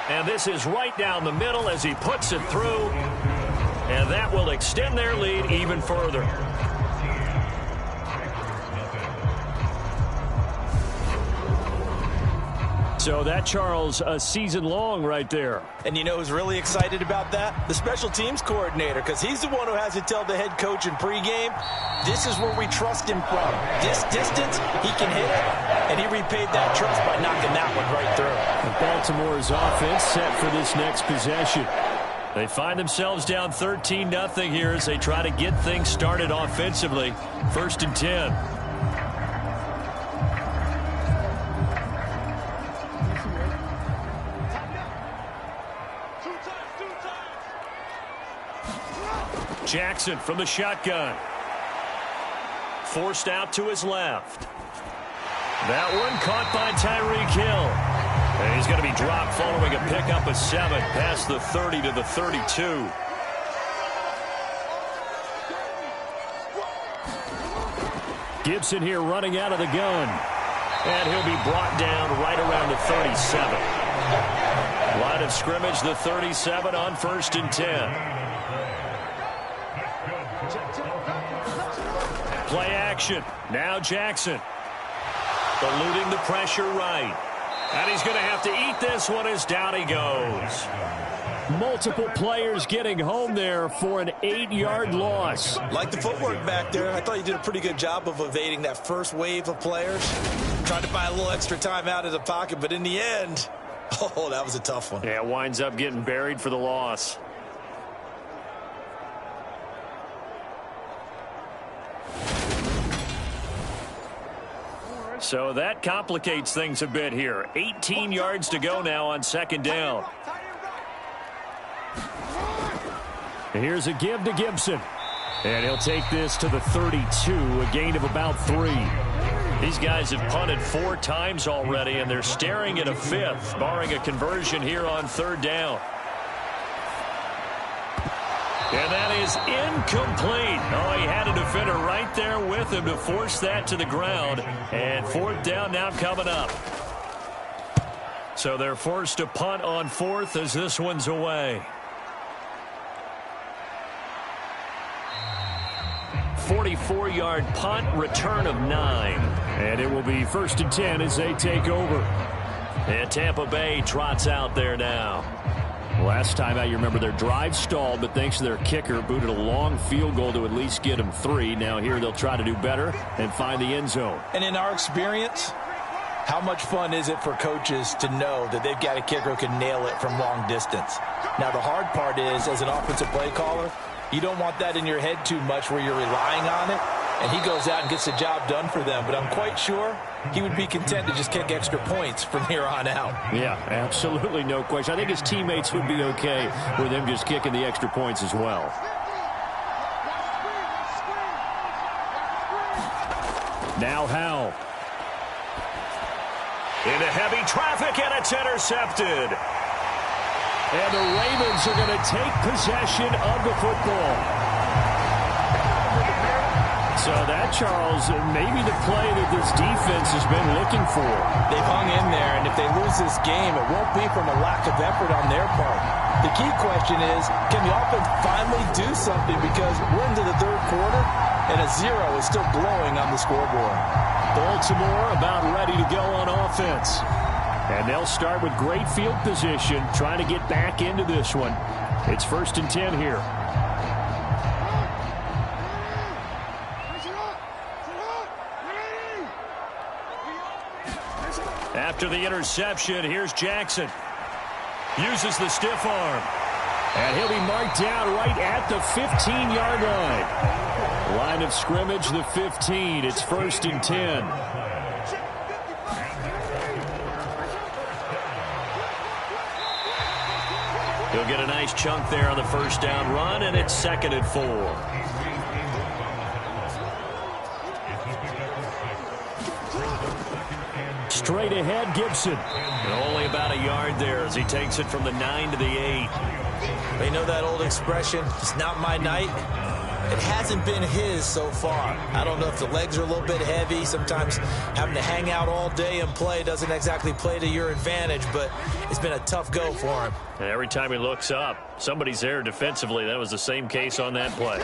And this is right down the middle as he puts it through. And that will extend their lead even further. So that, Charles, a season long right there. And you know who's really excited about that? The special teams coordinator, because he's the one who has to tell the head coach in pregame, this is where we trust him from. This distance, he can hit it, and he repaid that trust by knocking that one right through. And Baltimore's offense set for this next possession. They find themselves down 13-0 here as they try to get things started offensively. 1st and 10. Jackson from the shotgun. Forced out to his left. That one caught by Tyreek Hill. And he's going to be dropped following a pickup of 7 past the 30 to the 32. Gibson here running out of the gun. And he'll be brought down right around the 37. Line of scrimmage, the 37 on 1st and 10. Play action. Now Jackson. Eluding the pressure right. And he's going to have to eat this one as down he goes. Multiple players getting home there for an 8-yard loss. Like the footwork back there, I thought you did a pretty good job of evading that first wave of players. Tried to buy a little extra time out of the pocket, but in the end, oh, that was a tough one. Yeah, winds up getting buried for the loss. So that complicates things a bit here. 18 yards to go now on 2nd down. Here's a give to Gibson. And he'll take this to the 32, a gain of about 3. These guys have punted 4 times already, and they're staring at a 5th, barring a conversion here on 3rd down. And that is incomplete. Oh, he had a defender right there with him to force that to the ground. And 4th down now coming up. So they're forced to punt on 4th as this one's away. 44-yard punt, return of 9. And it will be 1st and 10 as they take over. And Tampa Bay trots out there now. Last time out, you remember their drive stalled, but thanks to their kicker, booted a long field goal to at least get them 3. Now here they'll try to do better and find the end zone. And in our experience, how much fun is it for coaches to know that they've got a kicker who can nail it from long distance? Now the hard part is, as an offensive play caller, you don't want that in your head too much where you're relying on it, and he goes out and gets the job done for them. But I'm quite sure he would be content to just kick extra points from here on out. Yeah, absolutely no question. I think his teammates would be okay with him just kicking the extra points as well. Now Howell. Into heavy traffic, and it's intercepted. And the Ravens are going to take possession of the football. So that, Charles, maybe the play that this defense has been looking for. They've hung in there, and if they lose this game, it won't be from a lack of effort on their part. The key question is, can the offense finally do something? Because we're into the 3rd quarter, and a 0 is still glowing on the scoreboard. Baltimore about ready to go on offense. And they'll start with great field position, trying to get back into this one. It's 1st and 10 here. After the interception, here's Jackson. Uses the stiff arm. And he'll be marked down right at the 15-yard line. Line of scrimmage, the 15. It's 1st and 10. He'll get a nice chunk there on the first down run, and it's 2nd and 4. Straight ahead, Gibson. And only about a yard there as he takes it from the 9 to the 8. They know that old expression, it's not my night. It hasn't been his so far. I don't know if the legs are a little bit heavy. Sometimes having to hang out all day and play doesn't exactly play to your advantage, but it's been a tough go for him. And every time he looks up, somebody's there defensively. That was the same case on that play.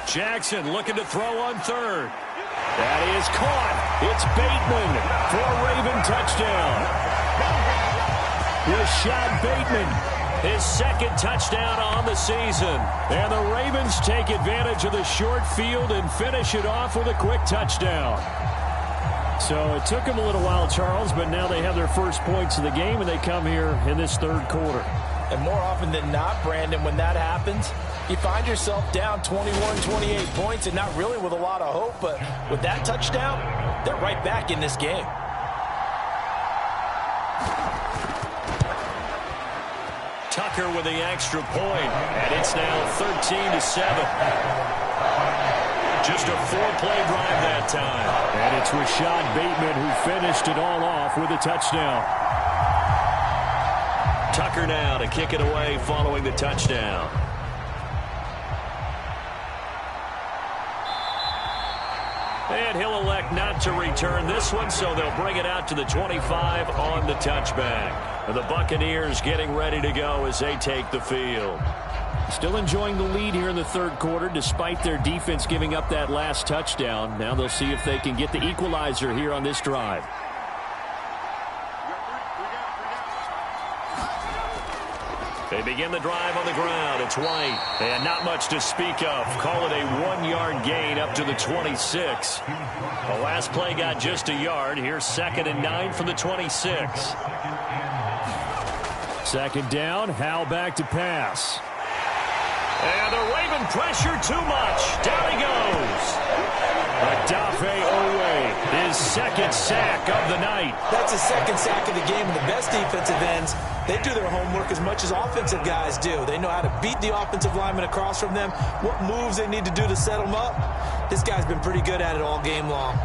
Jackson looking to throw on 3rd. That is caught. It's Bateman for a Raven touchdown. Rashad Bateman, his 2nd touchdown on the season. And the Ravens take advantage of the short field and finish it off with a quick touchdown. So it took them a little while, Charles, but now they have their first points of the game, and they come here in this 3rd quarter. And more often than not, Brandon, when that happens, you find yourself down 21, 28 points, and not really with a lot of hope, but with that touchdown, they're right back in this game. Tucker with the extra point, and it's now 13-7. Just a 4-play drive that time. And it's Rashad Bateman who finished it all off with a touchdown. Tucker now to kick it away following the touchdown. And he'll elect not to return this one, so they'll bring it out to the 25 on the touchback. And the Buccaneers getting ready to go as they take the field. Still enjoying the lead here in the 3rd quarter, despite their defense giving up that last touchdown. Now they'll see if they can get the equalizer here on this drive. They begin the drive on the ground. It's White. And not much to speak of. Call it a 1-yard gain up to the 26. The last play got just a yard. Here's 2nd and 9 from the 26. 2nd down. Howell back to pass. And the Raven pressure too much. Down he goes. Adafe Owe, his 2nd sack of the night. That's his 2nd sack of the game, and the best defensive ends, they do their homework as much as offensive guys do. They know how to beat the offensive lineman across from them, what moves they need to do to set them up. This guy's been pretty good at it all game long.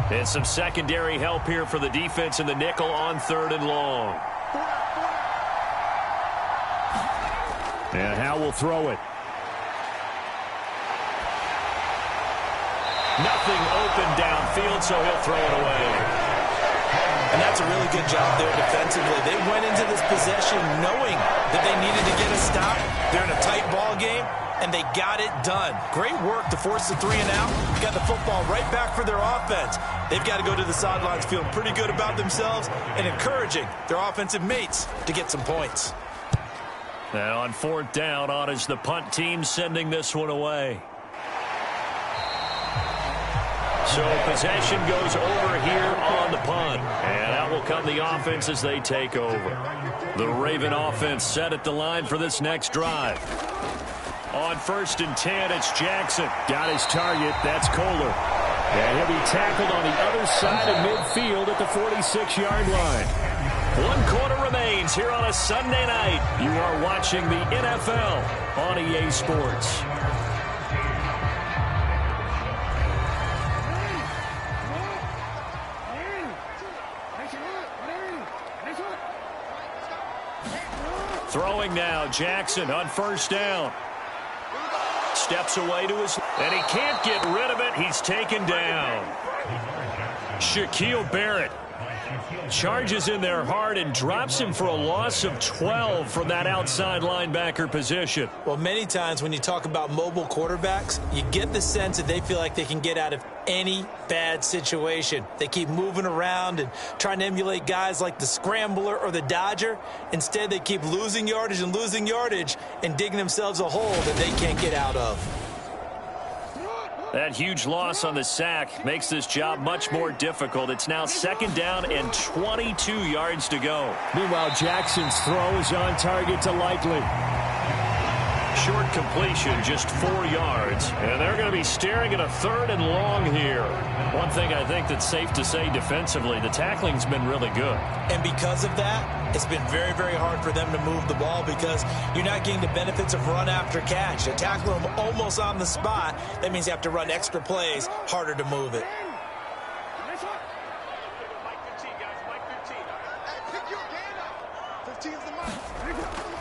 And some secondary help here for the defense in the nickel on 3rd and long. And Howe will throw it. Nothing open downfield, so he'll throw it away. And that's a really good job there defensively. They went into this possession knowing that they needed to get a stop. They're in a tight ball game, and they got it done. Great work to force the 3 and out. Got the football right back for their offense. They've got to go to the sidelines feeling pretty good about themselves and encouraging their offensive mates to get some points. And on 4th down, on is the punt team sending this one away. So possession goes over here on the punt. And out will come the offense as they take over. The Raven offense set at the line for this next drive. On 1st and 10, it's Jackson. Got his target. That's Kohler. And he'll be tackled on the other side of midfield at the 46-yard line. 1 quarter remains here on a Sunday night. You are watching the NFL on EA Sports. Throwing now, Jackson on 1st down. Steps away to his, and he can't get rid of it. He's taken down. Shaquille Barrett charges in there hard and drops him for a loss of 12 from that outside linebacker position. Well, many times when you talk about mobile quarterbacks, you get the sense that they feel like they can get out of any bad situation. They keep moving around and trying to emulate guys like the scrambler or the dodger. Instead, they keep losing yardage and digging themselves a hole that they can't get out of. That huge loss on the sack makes this job much more difficult. It's now 2nd down and 22 yards to go. Meanwhile, Jackson's throw is on target to Likely. Short completion, just 4 yards. And they're going to be staring at a 3rd and long here. One thing I think that's safe to say defensively, the tackling's been really good. And because of that, it's been very, very hard for them to move the ball because you're not getting the benefits of run after catch. You tackle them almost on the spot. That means you have to run extra plays, harder to move it.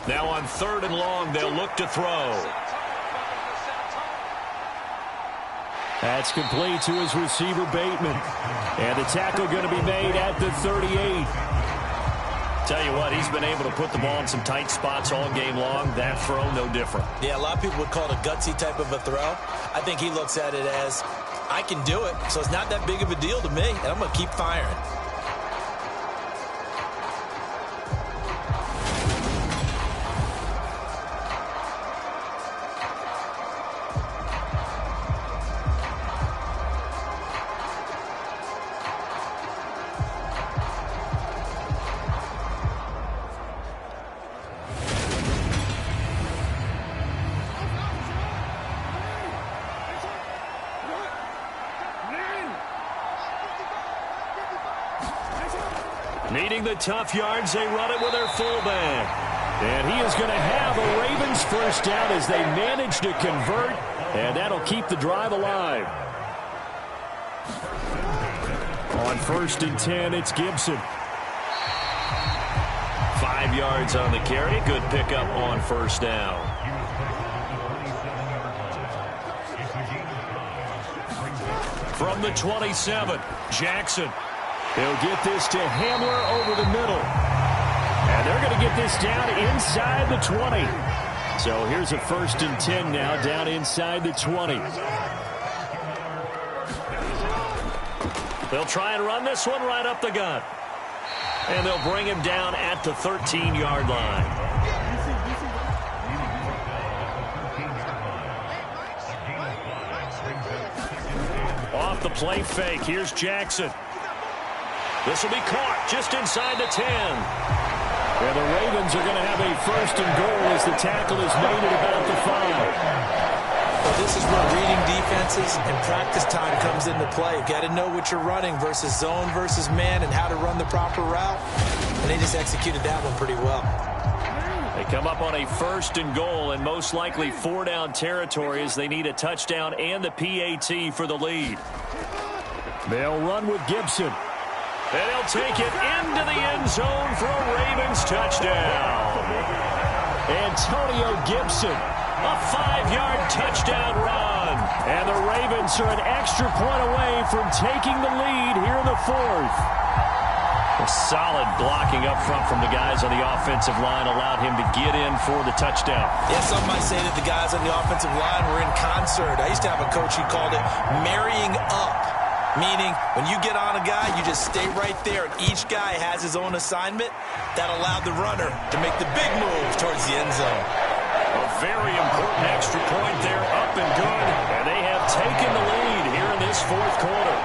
Now on 3rd and long, they'll look to throw. That's complete to his receiver, Bateman. And the tackle going to be made at the 38. Tell you what, he's been able to put the ball in some tight spots all game long. That throw, no different. Yeah, a lot of people would call it a gutsy type of a throw. I think he looks at it as, I can do it, so it's not that big of a deal to me, and I'm going to keep firing. Needing the tough yards, they run it with their fullback. And he is going to have a Ravens first down as they manage to convert, and that'll keep the drive alive. On 1st and 10, it's Gibson. 5 yards on the carry. Good pickup on 1st down. From the 27, Jackson. They'll get this to Hamler over the middle. And they're going to get this down inside the 20. So here's a 1st and 10 now down inside the 20. They'll try and run this one right up the gut. And they'll bring him down at the 13-yard line. Off the play fake, here's Jackson. This will be caught just inside the 10. And the Ravens are going to have a 1st and goal as the tackle is made at about the 5. Well, this is where reading defenses and practice time comes into play. You've got to know what you're running versus zone versus man and how to run the proper route. And they just executed that one pretty well. They come up on a 1st and goal and most likely 4-down territory as they need a touchdown and the PAT for the lead. They'll run with Gibson. And he'll take it into the end zone for a Ravens touchdown. Antonio Gibson, a 5-yard touchdown run. And the Ravens are an extra point away from taking the lead here in the 4th. A solid blocking up front from the guys on the offensive line allowed him to get in for the touchdown. Yeah, some might say that the guys on the offensive line were in concert. I used to have a coach who called it marrying up. Meaning, when you get on a guy, you just stay right there, and each guy has his own assignment. That allowed the runner to make the big move towards the end zone. A very important extra point there, up and good. And they have taken the lead here in this 4th quarter.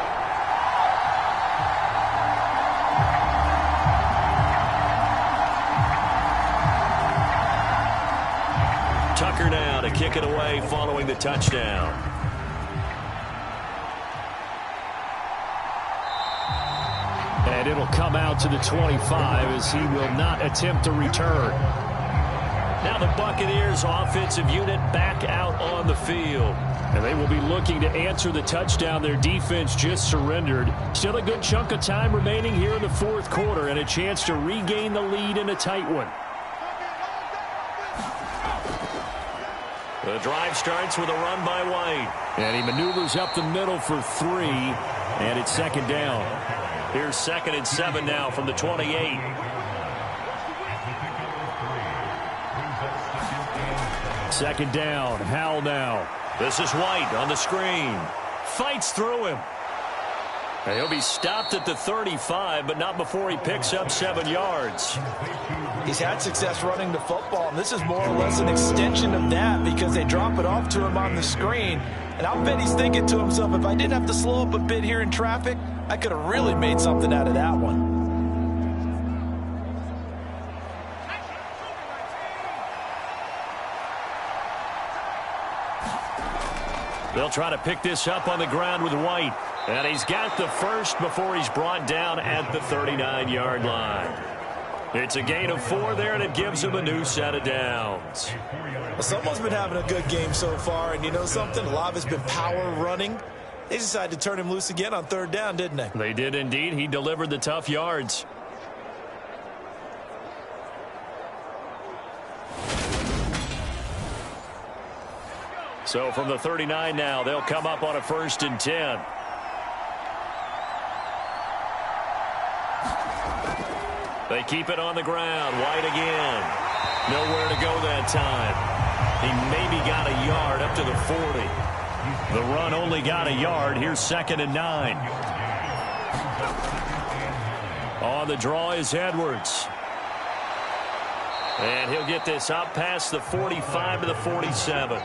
Tucker now to kick it away following the touchdown. And it'll come out to the 25 as he will not attempt to return. Now the Buccaneers offensive unit back out on the field. And they will be looking to answer the touchdown their defense just surrendered. Still a good chunk of time remaining here in the 4th quarter and a chance to regain the lead in a tight one. The drive starts with a run by White. And he maneuvers up the middle for 3. And it's second down. Here's 2nd and 7 now from the 28. Second down. Howell now. This is White on the screen. Fights through him. And he'll be stopped at the 35, but not before he picks up 7 yards. He's had success running the football, and this is more or less an extension of that because they drop it off to him on the screen. And I'll bet he's thinking to himself, if I didn't have to slow up a bit here in traffic, I could have really made something out of that one. They'll try to pick this up on the ground with White. And he's got the first before he's brought down at the 39-yard line. It's a gain of 4 there, and it gives him a new set of downs. Well, someone's been having a good game so far, and you know something? A lot of it's been power running. They decided to turn him loose again on 3rd down, didn't they? They did indeed. He delivered the tough yards. So from the 39 now, they'll come up on a 1st and 10. They keep it on the ground. White again. Nowhere to go that time. He maybe got a yard up to the 40. The run only got a yard. Here's 2nd and 9. On the draw is Edwards. And he'll get this up past the 45 to the 47.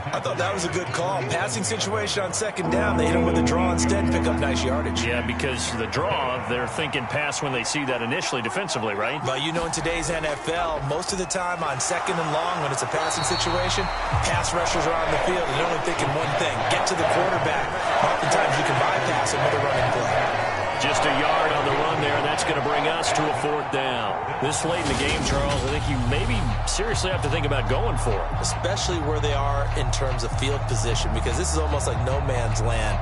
I thought that was a good call. Passing situation on 2nd down. They hit him with a draw instead and pick up nice yardage. Yeah, because the draw, they're thinking pass when they see that initially defensively, right? But you know, in today's NFL, most of the time on 2nd and long, when it's a passing situation, pass rushers are on the field and they're only thinking one thing, get to the quarterback. Oftentimes you can bypass him with a running play. Just a yard on the run there, and that's going to bring us to a 4th down. This late in the game, Charles, I think you maybe seriously have to think about going for it. Especially where they are in terms of field position, because this is almost like no man's land.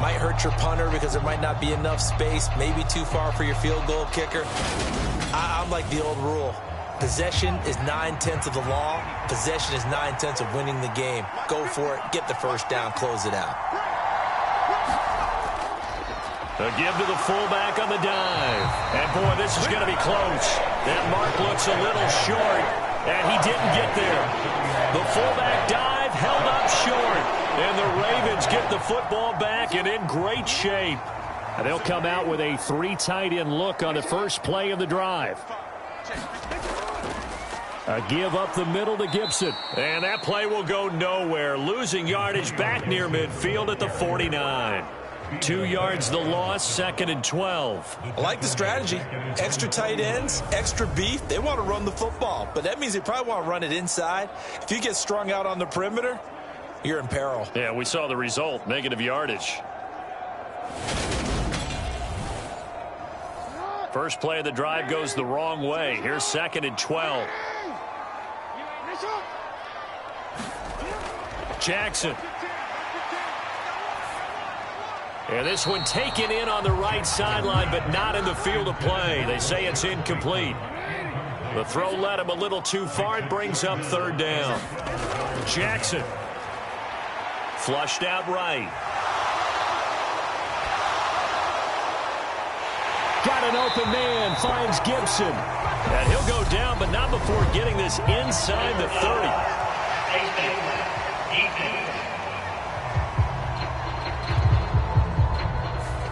Might hurt your punter because there might not be enough space, maybe too far for your field goal kicker. I'm like the old rule. Possession is 9/10 of the law. Possession is 9/10 of winning the game. Go for it, get the 1st down, close it out. A give to the fullback on the dive. And, boy, this is going to be close. That mark looks a little short, and he didn't get there. The fullback dive held up short, and the Ravens get the football back and in great shape. And they'll come out with a 3 tight end look on the first play of the drive. A give up the middle to Gibson. And that play will go nowhere. Losing yardage back near midfield at the 49. 2 yards the loss, 2nd and 12. I like the strategy. Extra tight ends, extra beef. They want to run the football, but that means they probably want to run it inside. If you get strung out on the perimeter, you're in peril. Yeah, we saw the result, negative yardage. First play of the drive goes the wrong way. Here's 2nd and 12. Jackson. And this one taken in on the right sideline, but not in the field of play. They say it's incomplete. The throw led him a little too far. It brings up 3rd down. Jackson. Flushed out right. Got an open man. Finds Gibson. And he'll go down, but not before getting this inside the 30.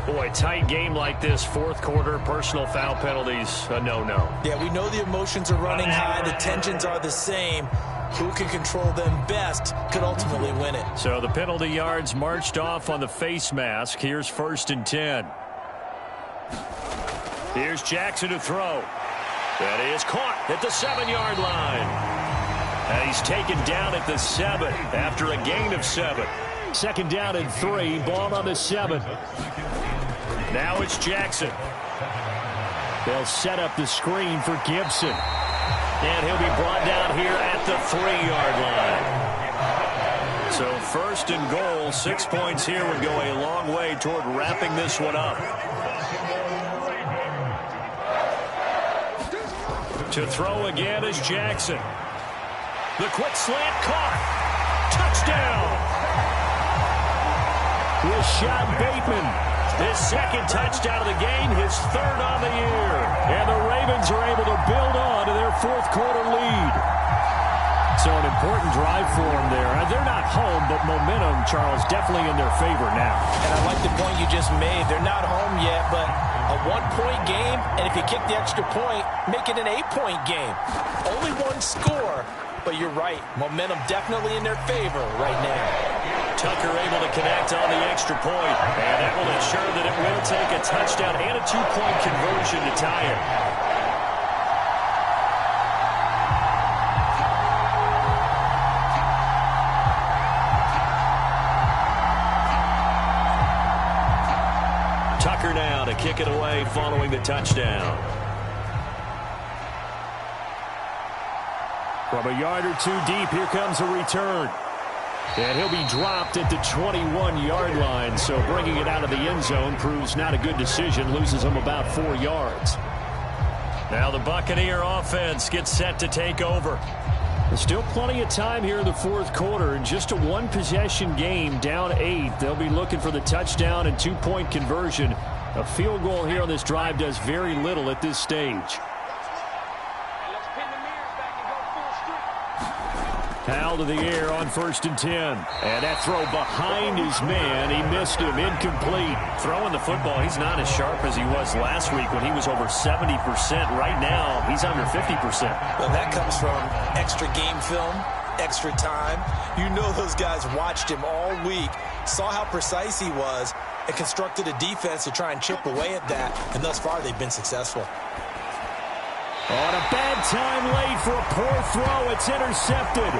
Boy, tight game like this, 4th quarter, personal foul penalties, a no-no. Yeah, we know the emotions are running high. The tensions are the same. Who can control them best could ultimately win it. So the penalty yards marched off on the face mask. Here's 1st and 10. Here's Jackson to throw. That is caught at the 7-yard line. And he's taken down at the 7 after a gain of 7. 2nd down and 3, ball on the 7. Now it's Jackson. They'll set up the screen for Gibson. And he'll be brought down here at the 3-yard line. So 1st and goal, 6 points here would go a long way toward wrapping this one up. To throw again is Jackson. The quick slant caught. Touchdown. with Sean Bateman. His second touchdown of the game, his third on the year. And the Ravens are able to build on to their fourth quarter lead. So an important drive for them there. They're not home, but momentum, Charles, definitely in their favor now. And I like the point you just made. They're not home yet, but a one-point game, and if you kick the extra point, make it an 8-point game. Only one score, but you're right. Momentum definitely in their favor right now. Tucker able to connect on the extra point, and that will ensure that it will take a touchdown and a two-point conversion to tie it. Tucker now to kick it away following the touchdown. From a yard or two deep, here comes a return. And he'll be dropped at the 21-yard line, so bringing it out of the end zone proves not a good decision, loses him about 4 yards. Now the Buccaneer offense gets set to take over. There's still plenty of time here in the fourth quarter, and just a one-possession game, down 8. They'll be looking for the touchdown and two-point conversion. A field goal here on this drive does very little at this stage. Howell to the air on 1st and 10. And that throw behind his man. He missed him. Incomplete. Throwing the football, he's not as sharp as he was last week when he was over 70%. Right now, he's under 50%. Well, that comes from extra game film, extra time. You know those guys watched him all week, saw how precise he was, and constructed a defense to try and chip away at that. And thus far, they've been successful. On a bad time late for a poor throw. It's intercepted.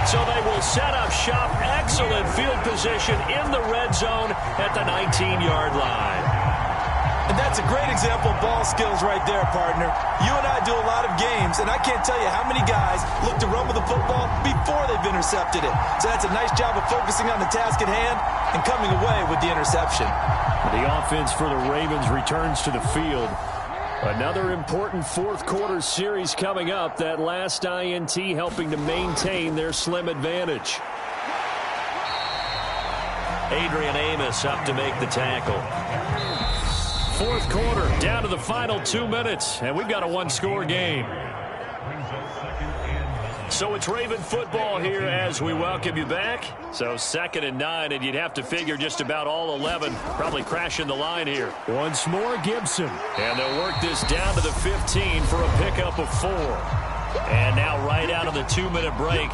So they will set up shop. Excellent field position in the red zone at the 19-yard line. And that's a great example of ball skills right there, partner. You and I do a lot of games, and I can't tell you how many guys look to run with the football before they've intercepted it. So that's a nice job of focusing on the task at hand and coming away with the interception. The offense for the Ravens returns to the field. Another important fourth quarter series coming up. That last INT helping to maintain their slim advantage. Adrian Amos up to make the tackle. Fourth quarter, down to the final 2 minutes, and we've got a one-score game. So it's Raven football here as we welcome you back. So 2nd and 9, and you'd have to figure just about all 11 probably crashing the line here. Once more, Gibson. And they'll work this down to the 15 for a pickup of 4. And now right out of the 2-minute break,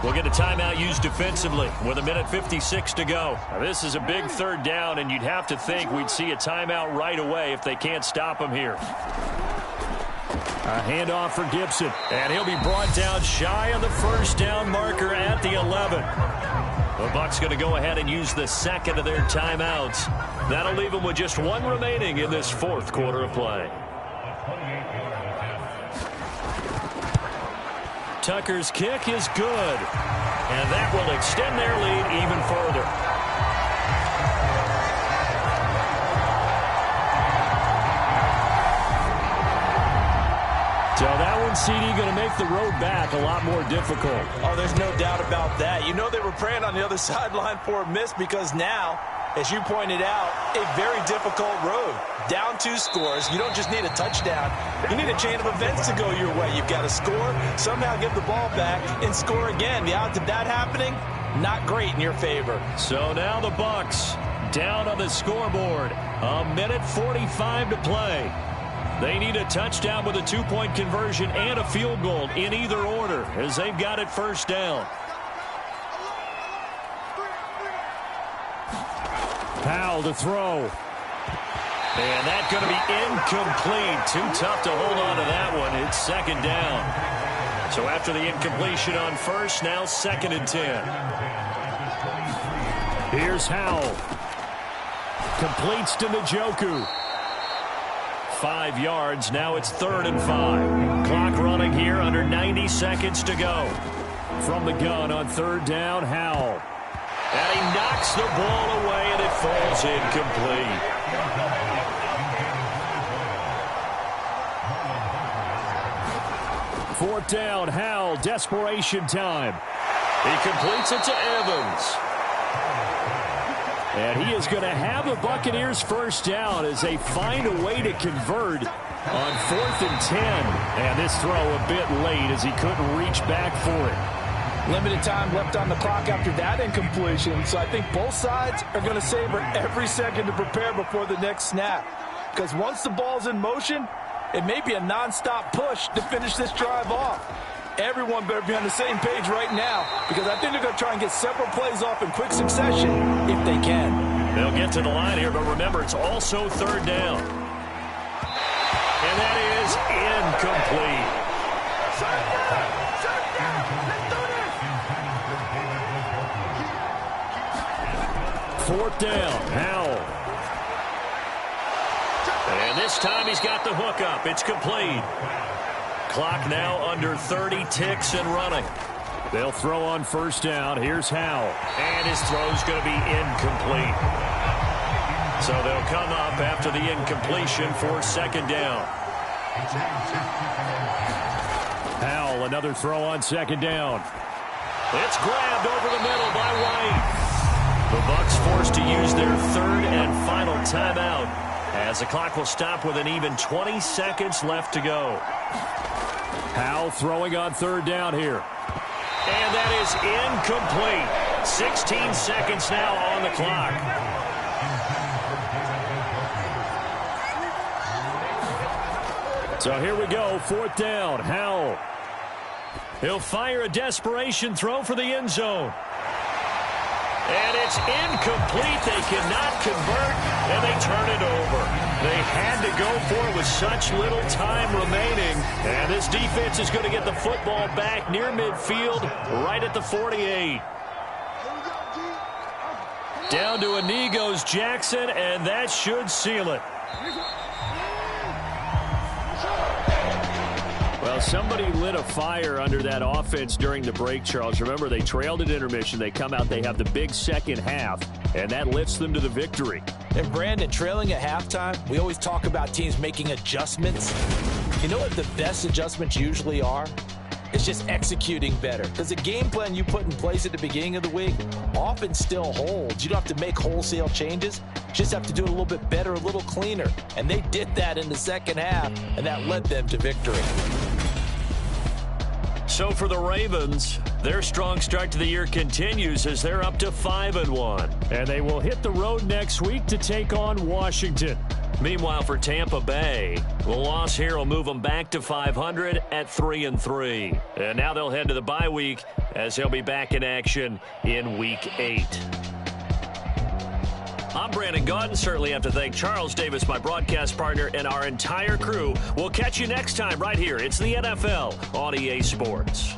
we'll get a timeout used defensively with 1:56 to go. Now, this is a big third down, and you'd have to think we'd see a timeout right away if they can't stop him here. A handoff for Gibson, and he'll be brought down shy of the first down marker at the 11. The Bucs going to go ahead and use the second of their timeouts. That'll leave them with just one remaining in this fourth quarter of play. Tucker's kick is good, and that will extend their lead even further. So that one, CD, going to make the road back a lot more difficult. Oh, there's no doubt about that. You know they were praying on the other sideline for a miss because now, as you pointed out, a very difficult road. Down 2 scores. You don't just need a touchdown. You need a chain of events to go your way. You've got to score, somehow give the ball back, and score again. The odds of that happening, not great in your favor. So now the Bucs down on the scoreboard. 1:45 to play. They need a touchdown with a 2-point conversion and a field goal in either order as they've got it first down. Powell to throw. And that's going to be incomplete. Too tough to hold on to that one. It's 2nd down. So after the incompletion on first, now 2nd and 10. Here's Howell. Completes to Njoku. 5 yards. Now it's 3rd and 5. Clock running here, under 90 seconds to go. From the gun on 3rd down, Howell. And he knocks the ball away, and it falls incomplete. Fourth down, Howell, desperation time. He completes it to Evans. And he is going to have the Buccaneers first down as they find a way to convert on 4th and 10. And this throw a bit late as he couldn't reach back for it. Limited time left on the clock after that incompletion, so I think both sides are going to savor every second to prepare before the next snap. Because once the ball's in motion, it may be a nonstop push to finish this drive off. Everyone better be on the same page right now, because I think they're going to try and get several plays off in quick succession if they can. They'll get to the line here, but remember, it's also 3rd down. And that is incomplete. 4th down, Howell. And this time he's got the hook up. It's complete. Clock now under 30 ticks and running. They'll throw on 1st down. Here's Howell. And his throw's going to be incomplete. So they'll come up after the incompletion for 2nd down. Howell, another throw on 2nd down. It's grabbed over the middle by White. The Bucs forced to use their 3rd and final timeout as the clock will stop with an even 20 seconds left to go. Howell throwing on 3rd down here. And that is incomplete. 16 seconds now on the clock. So here we go, 4th down, Howell. He'll fire a desperation throw for the end zone. And it's incomplete. They cannot convert, and they turn it over. They had to go for it with such little time remaining. And this defense is going to get the football back near midfield, right at the 48. Down to a knee goes Jackson, and that should seal it. Well, somebody lit a fire under that offense during the break, Charles. Remember, they trailed at intermission. They come out, they have the big second half, and that lifts them to the victory. And, Brandon, trailing at halftime, we always talk about teams making adjustments. You know what the best adjustments usually are? It's just executing better. Because the game plan you put in place at the beginning of the week often still holds. You don't have to make wholesale changes. You just have to do it a little bit better, a little cleaner. And they did that in the second half, and that led them to victory. So for the Ravens, their strong start to the year continues as they're up to 5-1. And they will hit the road next week to take on Washington. Meanwhile, for Tampa Bay, the loss here will move them back to 500 at 3-3. And now they'll head to the bye week as they'll be back in action in Week 8. I'm Brandon Gaudin. Certainly have to thank Charles Davis, my broadcast partner, and our entire crew. We'll catch you next time right here. It's the NFL on EA Sports.